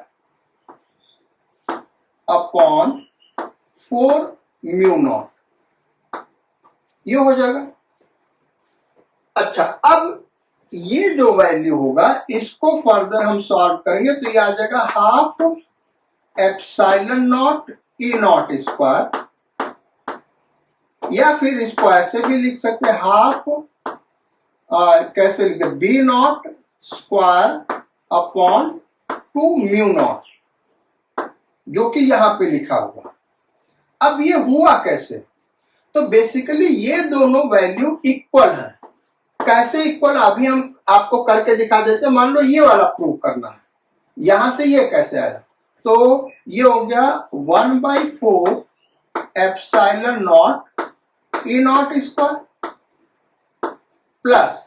upon 4 mu naught, ये हो जाएगा। अच्छा, अब ये जो वैल्यू होगा इसको फर्दर हम सॉल्व करेंगे तो ये आ जाएगा half epsilon naught E naught square, या फिर इसको ऐसे भी लिख सकते हैं हाफ कैसे लिखते B naught square upon 2 mu naught, जो कि यहां पे लिखा हुआ। अब ये हुआ कैसे, तो बेसिकली ये दोनों वैल्यू इक्वल है। कैसे इक्वल, अभी हम आपको करके दिखा देते हैं। मान लो ये वाला प्रूव करना है, यहां से ये कैसे आया, तो ये हो गया 1/4 epsilon naught E naught square plus,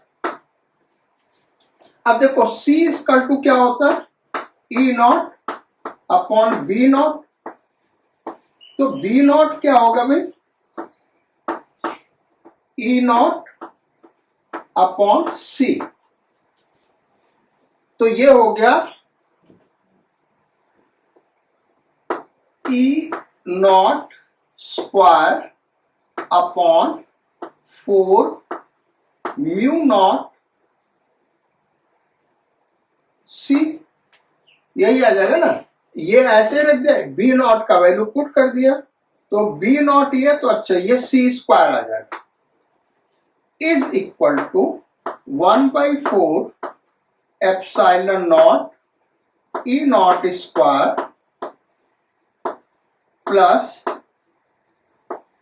अब देखो सी इक्वल टू क्या होता है ई नॉट अपॉन बी नॉट, तो बी नॉट क्या होगा भाई ई नॉट अपॉन सी, तो ये हो गया E naught square upon 4 mu naught c. यही आ जाएगा ना, ये ऐसे रख दिया, बी नॉट का वैल्यू पुट कर दिया, तो बी नॉट ये, तो अच्छा ये सी स्क्वायर आ जाएगा, is equal to 1/4 epsilon naught E naught square plus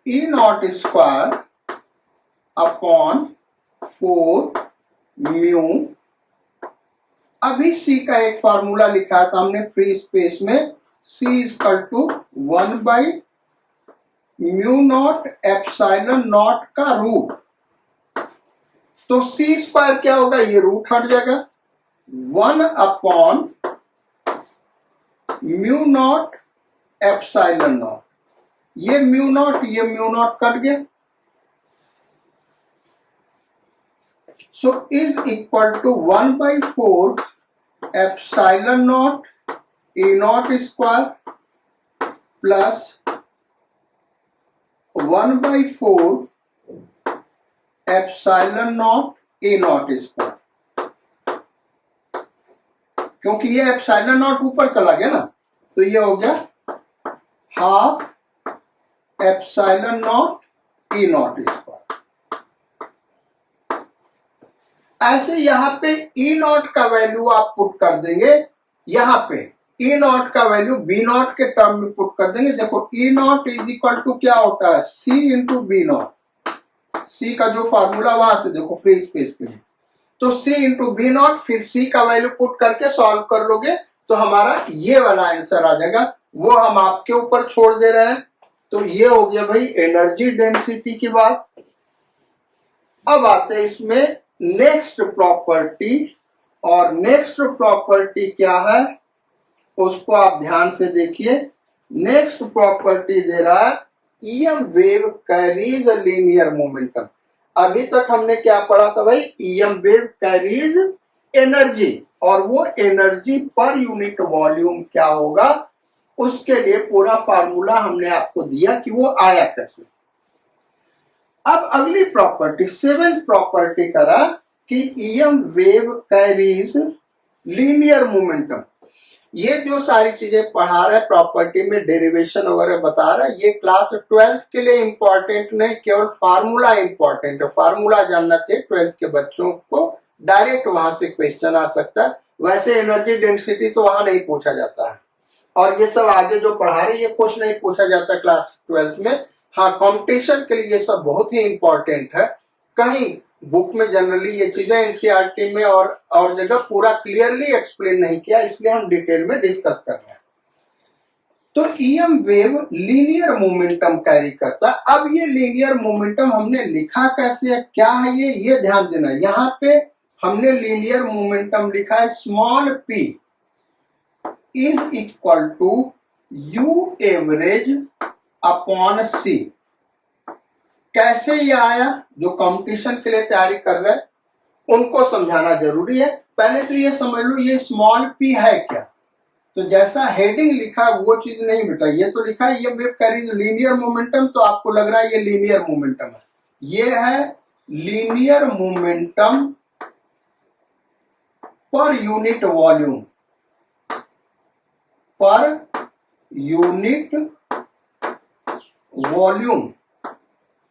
E naught square upon 4 mu. अभी सी का एक फार्मूला लिखा था हमने फ्री स्पेस में, सी इक्वल टू 1/μ0 एप्सिलॉन नॉट का रूट, तो सी स्क्वायर क्या होगा, ये रूट हट जाएगा, 1/μ0 एप्सिलॉन नॉट, ये म्यू नॉट कट गया, so is equal to 1/4 epsilon naught A naught square plus 1/4 epsilon naught A naught square, क्योंकि ये एप्सिलॉन नॉट ऊपर चला गया ना, तो ये हो गया half epsilon naught A naught square. ऐसे यहां पे ई नॉट का वैल्यू आप पुट कर देंगे, यहां पे ई नॉट का वैल्यू बी नॉट के टर्म में पुट कर देंगे। देखो ई नॉट इज इक्वल टू क्या होता है, सी इंटू बी नॉट, सी का जो फॉर्मूला वहां से देखो फ्री स्पेस के लिए, तो सी इंटू बी नॉट, फिर सी का वैल्यू पुट करके सॉल्व कर लोगे तो हमारा ये वाला आंसर आ जाएगा, वो हम आपके ऊपर छोड़ दे रहे हैं। तो ये हो गया भाई एनर्जी डेंसिटी की बात। अब आते हैं इसमें नेक्स्ट प्रॉपर्टी, और नेक्स्ट प्रॉपर्टी क्या है उसको आप ध्यान से देखिए। नेक्स्ट प्रॉपर्टी दे रहा है EM wave carries linear momentum. अभी तक हमने क्या पढ़ा था भाई, ईएम वेव कैरीज एनर्जी, और वो एनर्जी पर यूनिट वॉल्यूम क्या होगा, उसके लिए पूरा फार्मूला हमने आपको दिया कि वो आया कैसे। अब अगली प्रॉपर्टी, सेवेंथ प्रॉपर्टी करा कि EM wave carries linear momentum. ये जो सारी चीजें पढ़ा रहे प्रॉपर्टी में डेरिवेशन वगैरह बता रहा है, ये क्लास 12th के लिए इंपॉर्टेंट नहीं, केवल फार्मूला इंपॉर्टेंट है। फार्मूला जानना चाहिए 12th के बच्चों को, डायरेक्ट वहां से क्वेश्चन आ सकता है। वैसे एनर्जी डेंसिटी तो वहां नहीं पूछा जाता है, और ये सब आगे जो पढ़ा रहे ये कुछ नहीं पूछा जाता क्लास 12th में। हाँ, कंपटीशन के लिए ये सब बहुत ही इंपॉर्टेंट है। कहीं बुक में जनरली ये चीजें एनसीईआरटी में और जगह पूरा क्लियरली एक्सप्लेन नहीं किया, इसलिए हम डिटेल में डिस्कस कर रहे हैं। तो EM wave linear momentum carry करता है। अब ये लीनियर मोमेंटम हमने लिखा कैसे है, क्या है ये ध्यान देना। यहाँ पे हमने लीनियर मोमेंटम लिखा है small p is equal to u average upon c. कैसे ये आया, जो कंपटीशन के लिए तैयारी कर रहे हैं उनको समझाना जरूरी है। पहले तो ये समझ लो ये स्मॉल p है क्या, तो जैसा हेडिंग लिखा वो चीज नहीं बेटा, ये तो लिखा है ये वेव कैरीज लीनियर मोमेंटम, तो आपको लग रहा है ये लीनियर मोमेंटम है। ये है linear momentum per unit volume, पर यूनिट वॉल्यूम।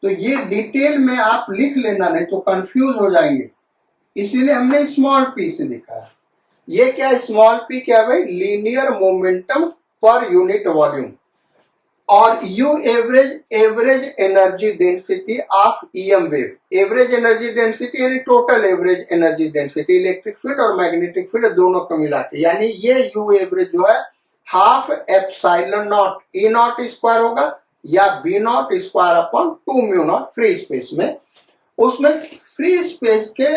तो ये डिटेल में आप लिख लेना, नहीं तो कंफ्यूज हो जाएंगे, इसीलिए हमने स्मॉल p से लिखा है। ये क्या स्मॉल p क्या भाई, linear momentum per unit volume. और u average energy density of EM wave. Average energy density यानी total average energy density, electric field और मैग्नेटिक फील्ड दोनों को मिला के, यानी ये यू एवरेज जो है half epsilon naught E naught square होगा या B naught square upon 2 mu naught free space में। उसमें फ्री स्पेस के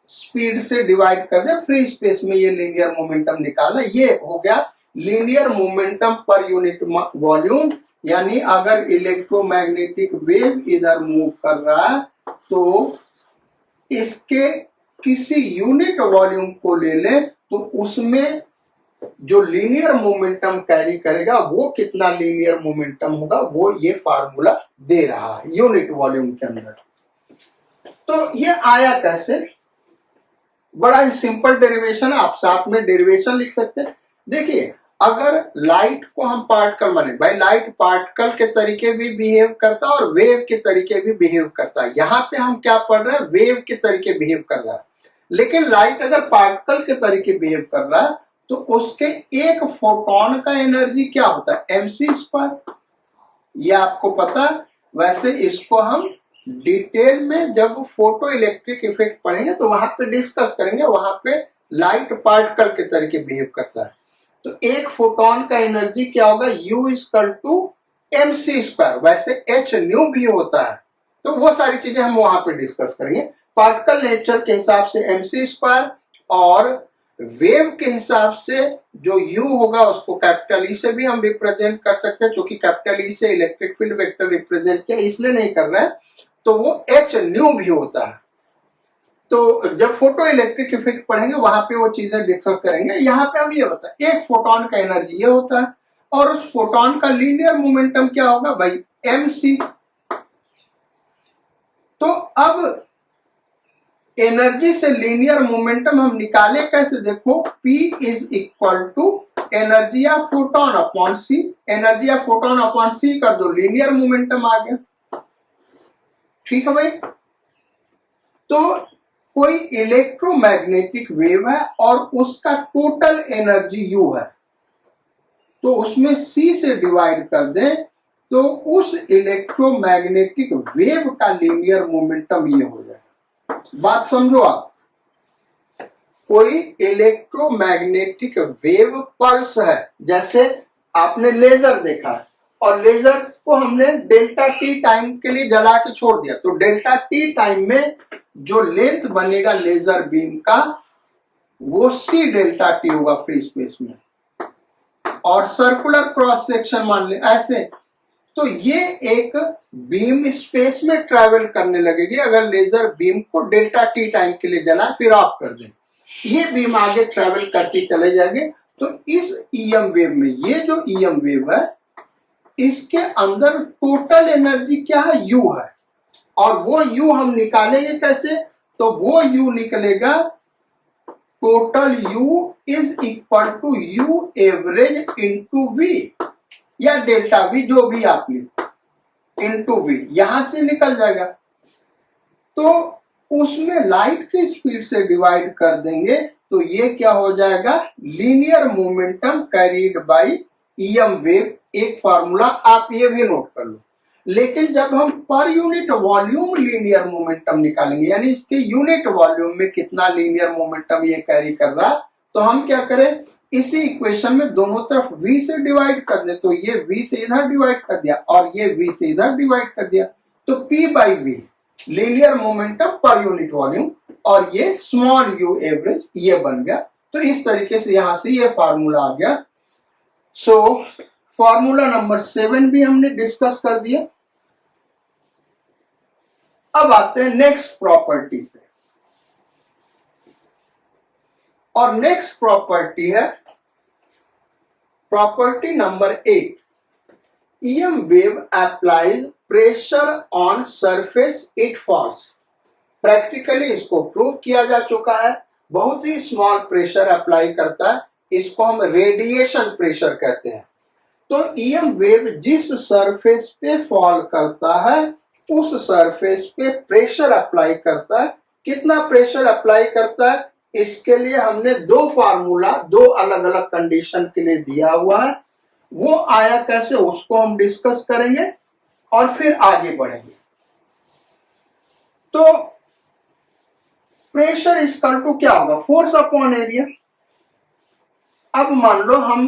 स्पीड से डिवाइड कर दे, फ्री स्पेस में ये लीनियर मोमेंटम निकालना। ये हो गया linear momentum per unit volume, यानी अगर इलेक्ट्रोमैग्नेटिक वेव इधर मूव कर रहा है तो इसके किसी यूनिट वॉल्यूम को ले ले तो उसमें जो लीनियर मोमेंटम कैरी करेगा वो कितना लीनियर मोमेंटम होगा, वो ये फार्मूला दे रहा है यूनिट वॉल्यूम के अंदर। तो ये आया कैसे, बड़ा ही सिंपल डेरिवेशन है, आप साथ में डेरिवेशन लिख सकते हैं। देखिए अगर लाइट को हम पार्टिकल माने, भाई लाइट पार्टिकल के तरीके भी बिहेव करता है और वेव के तरीके भी बिहेव करता है। यहाँ पे हम क्या पढ़ रहे हैं, वेव के तरीके बिहेव कर रहा है। लेकिन लाइट अगर पार्टिकल के तरीके बिहेव कर रहा है तो उसके एक फोटोन का एनर्जी क्या होता है, mc²। ये आपको पता, वैसे इसको हम डिटेल में जब फोटो इलेक्ट्रिक इफेक्ट पढ़ेंगे तो वहां पे डिस्कस करेंगे, वहां पे लाइट पार्टिकल के तरीके बिहेव करता है। तो एक फोटोन का एनर्जी क्या होगा, U=mc²। वैसे h न्यू भी होता है, तो वो सारी चीजें हम वहां पे डिस्कस करेंगे। पार्टिकल नेचर के हिसाब से mc² और वेव के हिसाब से जो u होगा उसको कैपिटल E से भी हम रिप्रेजेंट कर सकते हैं, क्योंकि कैपिटल E से इलेक्ट्रिक फील्ड वेक्टर रिप्रेजेंट किया इसलिए नहीं कर रहे हैं, तो वो h न्यू भी होता है। तो जब फोटो इलेक्ट्रिक इफेक्ट पढ़ेंगे वहां पे वो चीजें डिस्कस करेंगे। यहाँ पे हम ये बता, एक फोटोन का एनर्जी ये होता है और उस फोटोन का लीनियर मोमेंटम क्या होगा भाई, mc। तो अब एनर्जी से लीनियर मोमेंटम हम निकाले कैसे, देखो P = energy of photon upon c। Energy of photon upon c कर दो, लीनियर मोमेंटम आ गया। ठीक है भाई। तो कोई इलेक्ट्रोमैग्नेटिक वेव है और उसका टोटल एनर्जी U है, तो उसमें C से डिवाइड कर दें तो उस इलेक्ट्रोमैग्नेटिक वेव का लीनियर मोमेंटम ये हो जाएगा। बात समझो आप, कोई इलेक्ट्रोमैग्नेटिक वेव पल्स है, जैसे आपने लेजर देखा है और लेजर को हमने डेल्टा टी टाइम के लिए जला के छोड़ दिया, तो डेल्टा टी टाइम में जो लेंथ बनेगा लेजर बीम का वो c डेल्टा टी होगा फ्री स्पेस में, और सर्कुलर क्रॉस सेक्शन मान ले ऐसे, तो ये एक बीम स्पेस में ट्रैवल करने लगेगी अगर लेजर बीम को डेल्टा टी टाइम के लिए जला फिर ऑफ कर दें। ये बीम आगे ट्रैवल करती चले जाएगी। तो इस ईएम वेव में, ये जो ईएम वेव है इसके अंदर टोटल एनर्जी क्या है, U है। और वो U हम निकालेंगे कैसे, तो वो U निकलेगा total U U average into V या डेल्टा V, जो भी आप लिखो, इंटू V यहां से निकल जाएगा। तो उसमें लाइट की स्पीड से डिवाइड कर देंगे तो ये क्या हो जाएगा, linear momentum carried bye EM wave. एक फार्मूला आप ये भी नोट कर लो। लेकिन जब हम पर यूनिट वॉल्यूम लीनियर मोमेंटम निकालेंगे, यानी इसके यूनिट वॉल्यूम में कितना लीनियर मोमेंटम ये कैरी कर रहा, तो हम क्या करें, इसी इक्वेशन में दोनों तरफ v से डिवाइड कर दे। तो ये v से इधर डिवाइड कर दिया और ये v से इधर डिवाइड कर दिया, तो p/v linear momentum per unit volume, और ये स्मॉल u एवरेज ये बन गया। तो इस तरीके से यहां से ये फार्मूला आ गया। सो फार्मूला नंबर 7 भी हमने डिस्कस कर दिया। अब आते हैं नेक्स्ट प्रॉपर्टी पे, और नेक्स्ट प्रॉपर्टी है property number 8। EM wave applies pressure on surface it falls। Practically इसको प्रूव किया जा चुका है। बहुत ही स्मॉल प्रेशर अप्लाई करता है, इसको हम रेडिएशन प्रेशर कहते हैं। तो EM वेव जिस सरफेस पे फॉल करता है उस सरफेस पे प्रेशर अप्लाई करता है। कितना प्रेशर अप्लाई करता है, इसके लिए हमने दो फार्मूला दो अलग अलग कंडीशन के लिए दिया हुआ है। वो आया कैसे उसको हम डिस्कस करेंगे और फिर आगे बढ़ेंगे। तो प्रेशर इक्वल टू क्या होगा, फोर्स अपॉन एरिया। अब मान लो हम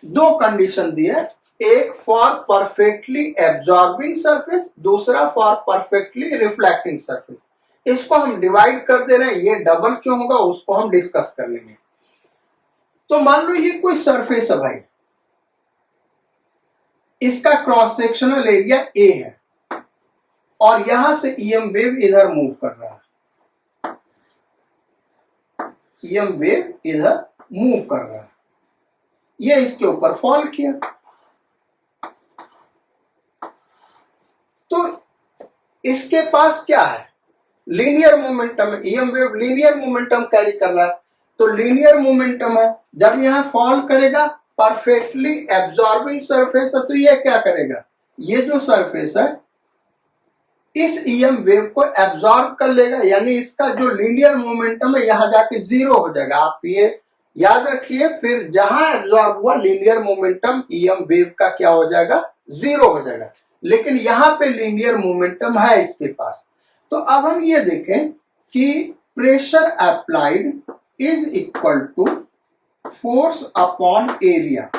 दो कंडीशन दिए, एक फॉर परफेक्टली एब्जॉर्बिंग सरफेस, दूसरा फॉर परफेक्टली रिफ्लेक्टिंग सरफेस। इसको हम डिवाइड कर दे रहे हैं, ये डबल क्यों होगा उसको हम डिस्कस कर लेंगे। तो मान लो ये कोई सरफेस है भाई, इसका क्रॉस सेक्शनल एरिया ए है और यहां से ईएम वेव इधर मूव कर रहा है, ईएम वेव इधर मूव कर रहा है, ये इसके ऊपर फॉल किया। तो इसके पास क्या है, linear momentum, EM wave linear momentum carry कर रहा है। तो लीनियर मोमेंटम है। जब यहाँ फॉल करेगा परफेक्टली एब्जॉर्बिंग सरफेस है, तो ये क्या करेगा, ये जो सरफेस है इस ईएम वेव को एब्जॉर्ब कर लेगा, यानी इसका जो लीनियर मोमेंटम है यहां जाके जीरो हो जाएगा। आप ये याद रखिए, फिर जहां एब्जॉर्ब हुआ लीनियर मोमेंटम ईएम वेव का क्या हो जाएगा, जीरो हो जाएगा। लेकिन यहाँ पे लीनियर मोमेंटम है इसके पास। तो अब हम ये देखें कि pressure applied is equal to force upon area,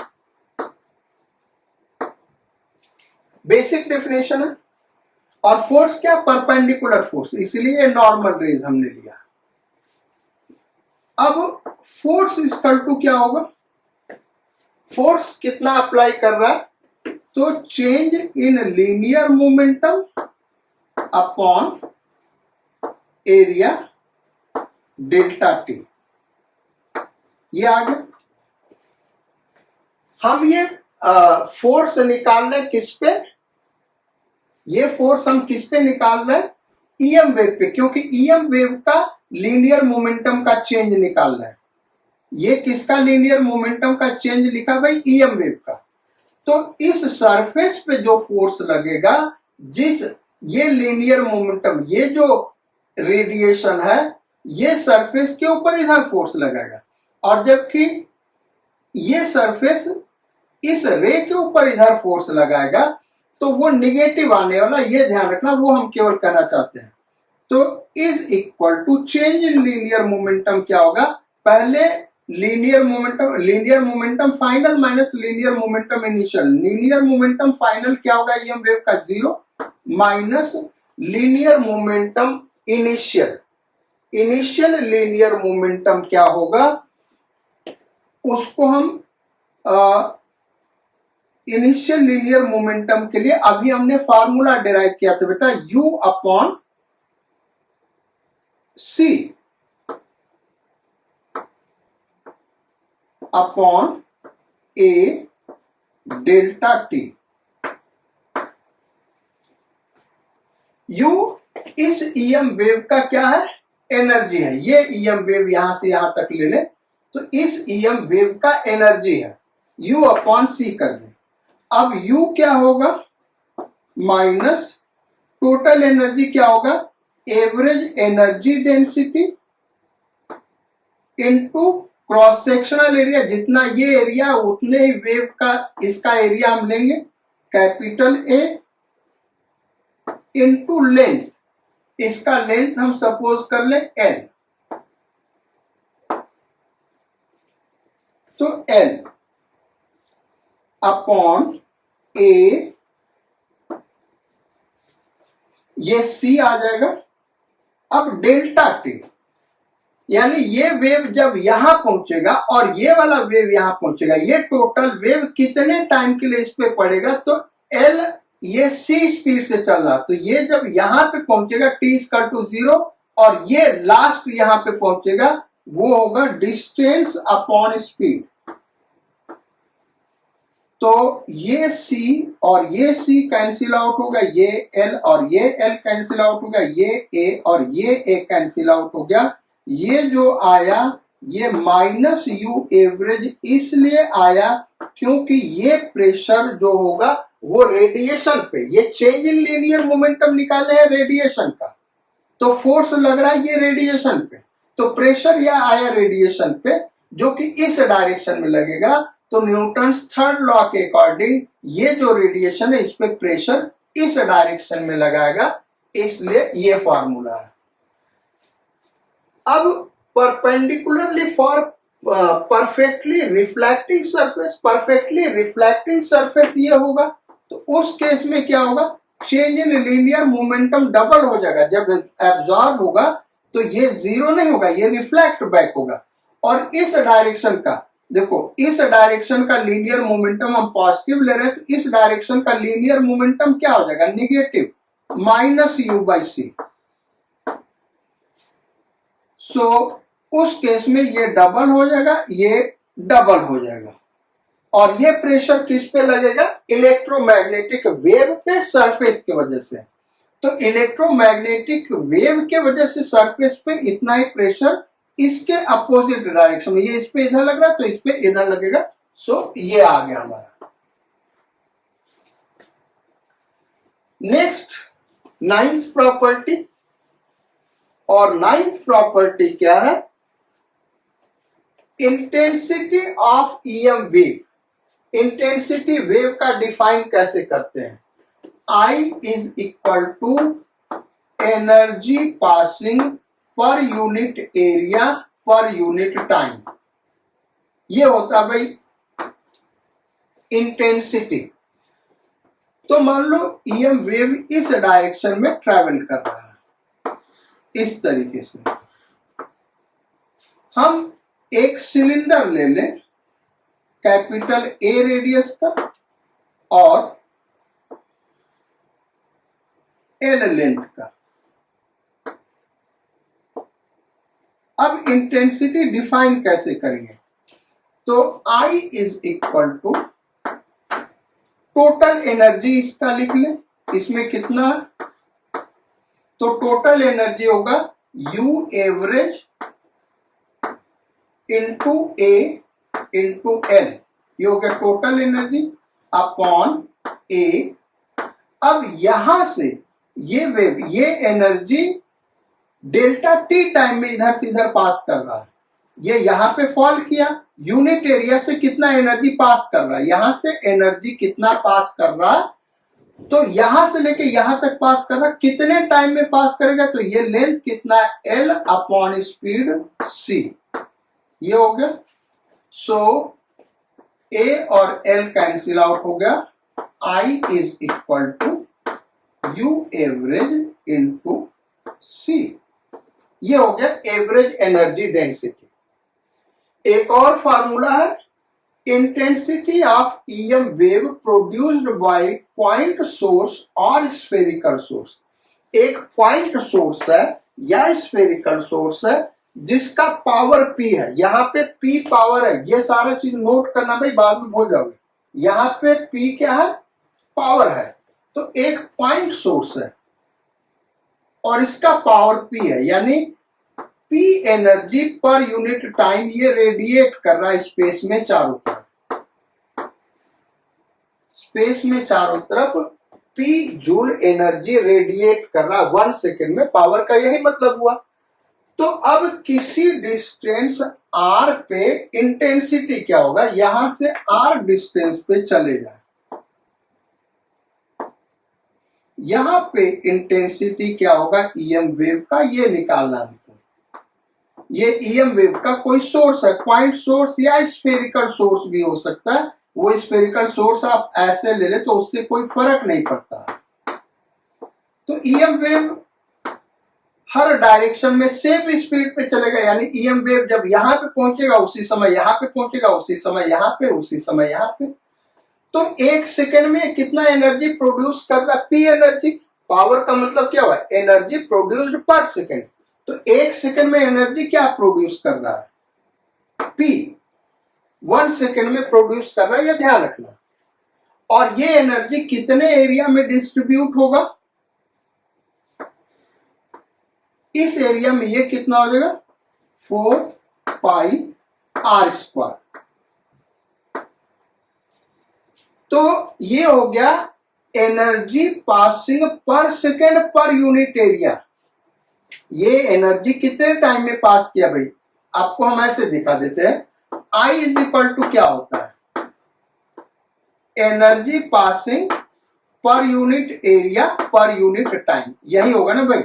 basic definition है। और फोर्स क्या, परपेंडिकुलर फोर्स, इसलिए नॉर्मल रेज हमने लिया। अब फोर्स इक्वल टू क्या होगा, फोर्स कितना अप्लाई कर रहा है, तो change in linear momentum upon area delta T, ये आ गया। हम ये फोर्स निकाल रहे किस पे, ये फोर्स हम किस पे निकाल रहे हैं, ईएम वेव पे, क्योंकि ईएम वेव का लीनियर मोमेंटम का चेंज निकाल रहे हैं। ये किसका लीनियर मोमेंटम का चेंज लिखा भाई, ईएम वेव का। तो इस सरफेस पे जो फोर्स लगेगा, जिस ये लीनियर मोमेंटम, ये जो रेडिएशन है, ये सरफेस के ऊपर इधर फोर्स लगाएगा, और जबकि ये सरफेस इस रे के ऊपर इधर फोर्स लगाएगा, तो वो निगेटिव आने वाला, ये ध्यान रखना, वो हम केवल कहना चाहते हैं। तो is equal to change in linear momentum क्या होगा, पहले linear momentum final minus linear momentum initial, linear momentum final क्या होगा, ईएम वेव का zero, minus linear momentum initial, initial linear momentum क्या होगा, उसको हम इनिशियल लीनियर मोमेंटम के लिए अभी हमने फार्मूला डिराइव किया था बेटा, u upon c upon a delta t। u इस ईएम वेव का क्या है, एनर्जी है। ये ईएम वेव यहां से यहां तक ले ले, तो इस ईएम वेव का एनर्जी है, u अपॉन c कर दे। अब u क्या होगा, माइनस टोटल एनर्जी क्या होगा, average energy density into cross sectional area, जितना ये एरिया उतने ही वेव का इसका एरिया हम लेंगे, कैपिटल A इनटू लेंथ, इसका लेंथ हम सपोज कर ले L, तो L अपॉन A, ये C आ जाएगा। अब डेल्टा T, यानी ये वेव जब यहां पहुंचेगा और ये वाला वेव यहां पहुंचेगा, ये टोटल वेव कितने टाइम के लिए इस पे पड़ेगा, तो L ये C स्पीड से चल रहा, तो ये जब यहां पे पहुंचेगा T इक्वल टू 0, और ये लास्ट यहां पे पहुंचेगा, वो होगा डिस्टेंस अपॉन स्पीड। तो ये C और ये C कैंसिल आउट होगा, ये L और ये L कैंसिल आउट होगा, ये A और ये A कैंसिल आउट हो गया। ये जो आया ये माइनस U एवरेज इसलिए आया क्योंकि ये प्रेशर जो होगा वो रेडिएशन पे, ये चेंज इन लीनियर मोमेंटम निकाले हैं रेडिएशन का, तो फोर्स लग रहा है ये रेडिएशन पे, तो प्रेशर यह आया रेडिएशन पे जो कि इस डायरेक्शन में लगेगा। तो न्यूटन्स थर्ड लॉ के अकॉर्डिंग ये जो रेडिएशन है इस पे प्रेशर इस डायरेक्शन में लगाएगा, इसलिए ये फॉर्मूला है। अब perpendicularly for perfectly reflecting surface, perfectly reflecting surface ये होगा, तो उस केस में क्या होगा, change in linear momentum double हो जाएगा। जब एब्जॉर्ब होगा तो ये जीरो नहीं होगा, ये रिफ्लेक्ट बैक होगा। और इस डायरेक्शन का देखो, इस डायरेक्शन का लीनियर मोमेंटम हम पॉजिटिव ले रहे हैं, तो इस डायरेक्शन का लीनियर मोमेंटम क्या हो जाएगा, निगेटिव, माइनस U बाई सी। सो उस केस में ये डबल हो जाएगा, ये डबल हो जाएगा। और ये प्रेशर किस पे लगेगा, इलेक्ट्रोमैग्नेटिक वेव पे, सरफेस की वजह से। तो इलेक्ट्रोमैग्नेटिक वेव के वजह से सरफेस पे इतना ही प्रेशर इसके अपोजिट डायरेक्शन में, ये इस पे इधर लग रहा है तो इस पे इधर लगेगा। सो ये आ गया हमारा। नेक्स्ट नाइन्थ प्रॉपर्टी, और नाइन्थ प्रॉपर्टी क्या है? Intensity of EM wave. Intensity wave का डिफाइन कैसे करते हैं? I is equal to energy passing per unit area per unit time. ये होता है भाई इंटेंसिटी। तो मान लो ईएम वेव इस डायरेक्शन में ट्रेवल कर रहा है, इस तरीके से। हम एक सिलेंडर ले लें कैपिटल ए रेडियस का और एल लेंथ का। अब इंटेंसिटी डिफाइन कैसे करेंगे? तो I is equal to total energy, इसका लिख लें, इसमें कितना है? तो टोटल एनर्जी होगा U average into A into L, ये हो गया टोटल एनर्जी अपॉन ए। अब यहां से ये वेव, ये एनर्जी डेल्टा टी टाइम में इधर से इधर पास कर रहा है। ये यहां पे फॉल किया, यूनिट एरिया से कितना एनर्जी पास कर रहा है, यहां से एनर्जी कितना पास कर रहा है, तो यहां से लेके यहां तक पास कर रहा है। कितने टाइम में पास करेगा? तो ये लेंथ कितना है? एल अपॉन स्पीड सी, ये हो गया। सो ए और एल कैंसिल आउट हो गया। I is equal to u average into c, ये हो गया एवरेज एनर्जी डेंसिटी। एक और फार्मूला है, intensity of EM wave produced by point source और स्फेरिकल सोर्स। एक पॉइंट सोर्स है या स्फेरिकल सोर्स है जिसका पावर P है, यहाँ पे P पावर है। ये सारा चीज नोट करना भाई, बाद में भूल जाओगे। यहाँ पे P क्या है? पावर है। तो एक पॉइंट सोर्स है और इसका पावर P है, यानी P energy per unit time ये रेडिएट कर रहा है स्पेस में चारों तरफ। स्पेस में चारों तरफ P जूल एनर्जी रेडिएट कर रहा है 1 सेकेंड में। पावर का यही मतलब हुआ। तो अब किसी डिस्टेंस r पे इंटेंसिटी क्या होगा? यहां से r डिस्टेंस पे चले जाए, यहां पे इंटेंसिटी क्या होगा ईएम वेव का, ये निकालना है। ये ईएम वेव का कोई सोर्स है, पॉइंट सोर्स या स्फेरिकल सोर्स भी हो सकता है। वो स्फेरिकल सोर्स आप ऐसे ले ले तो उससे कोई फर्क नहीं पड़ता। तो ईएम वेव हर डायरेक्शन में सेम स्पीड पे चलेगा, यानी ईएम वेव जब यहां पे पहुंचेगा उसी समय यहां पे पहुंचेगा, उसी समय यहां पे, उसी समय यहां पे। तो 1 सेकेंड में कितना एनर्जी प्रोड्यूस कर रहा है? P energy. पावर का मतलब क्या हुआ? एनर्जी प्रोड्यूस्ड पर सेकेंड। तो 1 सेकेंड में एनर्जी क्या प्रोड्यूस कर रहा है? P 1 सेकेंड में प्रोड्यूस कर रहा है, यह ध्यान रखना। और ये एनर्जी कितने एरिया में डिस्ट्रीब्यूट होगा? इस एरिया में ये कितना हो जाएगा? 4 पाई आर स्क्वायर। तो ये हो गया एनर्जी पासिंग पर सेकेंड पर यूनिट एरिया। ये एनर्जी कितने टाइम में पास किया भाई? आपको हम ऐसे दिखा देते हैं। I इज इक्वल टू क्या होता है? Energy passing per unit area per unit time, यही होगा ना भाई।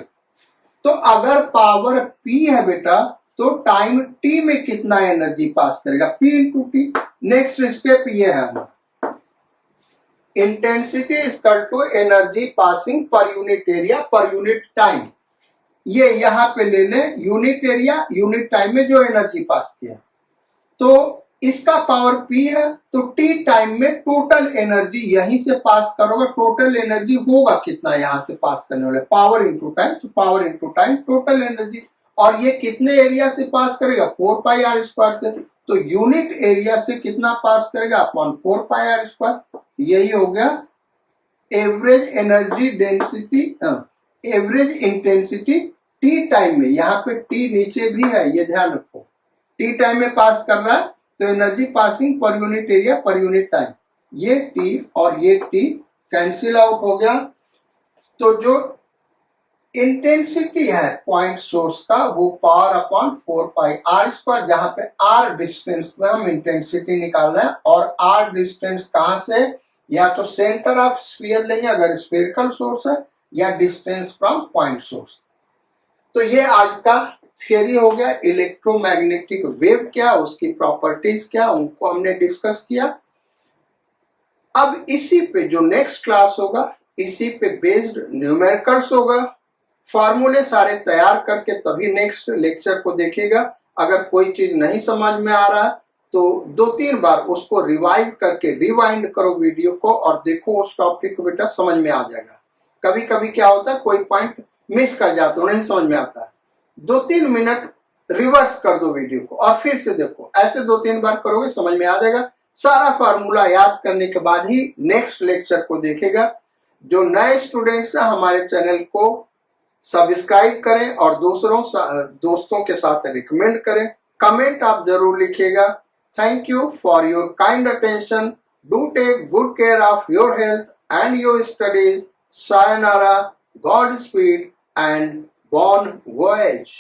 तो अगर पावर P है बेटा, तो टाइम T में कितना एनर्जी पास करेगा? P into T। Next step ये है हमारा, intensity is equal to energy passing per unit area per unit time. ये यहां पे ले ले, यूनिट एरिया यूनिट टाइम में जो एनर्जी पास किया, तो इसका पावर P है। तो T टाइम में टोटल एनर्जी यहीं से पास करोगे, टोटल एनर्जी होगा कितना यहां से पास करने वाले? पावर इंटू टाइम, तो power into time total energy. और ये कितने एरिया से पास करेगा? 4 पाई आर स्क्वायर से। तो यूनिट एरिया से कितना पास करेगा? Upon 4 pi r square. यही हो गया average energy density, average intensity T time में, यहाँ पे टी नीचे भी है, ये ध्यान रखो, टी टाइम में पास कर रहा है तो energy passing per unit area per unit time, ये टी और ये टी कैंसिल आउट हो गया। तो जो इंटेंसिटी है पॉइंट सोर्स का वो power upon 4 pi r square, जहां पे आर डिस्टेंस में हम इंटेंसिटी निकाल रहे हैं, और आर डिस्टेंस कहां से, या तो सेंटर ऑफ स्फीयर लेंगे अगर स्फेरिकल सोर्स है, या डिस्टेंस फ्रॉम पॉइंट सोर्स। तो ये आज का थियरी हो गया, इलेक्ट्रोमैग्नेटिक वेव क्या, उसकी प्रॉपर्टीज क्या, उनको हमने डिस्कस किया। अब इसी पे जो नेक्स्ट क्लास होगा, इसी पे बेस्ड न्यूमेरिकल्स होगा, फॉर्मूले सारे तैयार करके तभी नेक्स्ट लेक्चर को देखेगा। अगर कोई चीज नहीं समझ में आ रहा तो 2-3 बार उसको रिवाइज करके रिवाइंड करो वीडियो को और देखो उस टॉपिक को, बेटा समझ में आ जाएगा। कभी कभी क्या होता है, कोई पॉइंट मिस कर जाते हो, नहीं समझ में आता है, 2-3 मिनट रिवर्स कर दो वीडियो को और फिर से देखो, ऐसे 2-3 बार करोगे समझ में आ जाएगा। सारा फार्मूला याद करने के बाद ही नेक्स्ट लेक्चर को देखेगा। जो नए स्टूडेंट्स हैं हमारे चैनल को सब्सक्राइब करें और दोस्तों के साथ रिकमेंड करें। कमेंट आप जरूर लिखिएगा। Thank you for your kind attention. Do take good care of your health and your studies. Sayonara, godspeed and bon वॉयेज।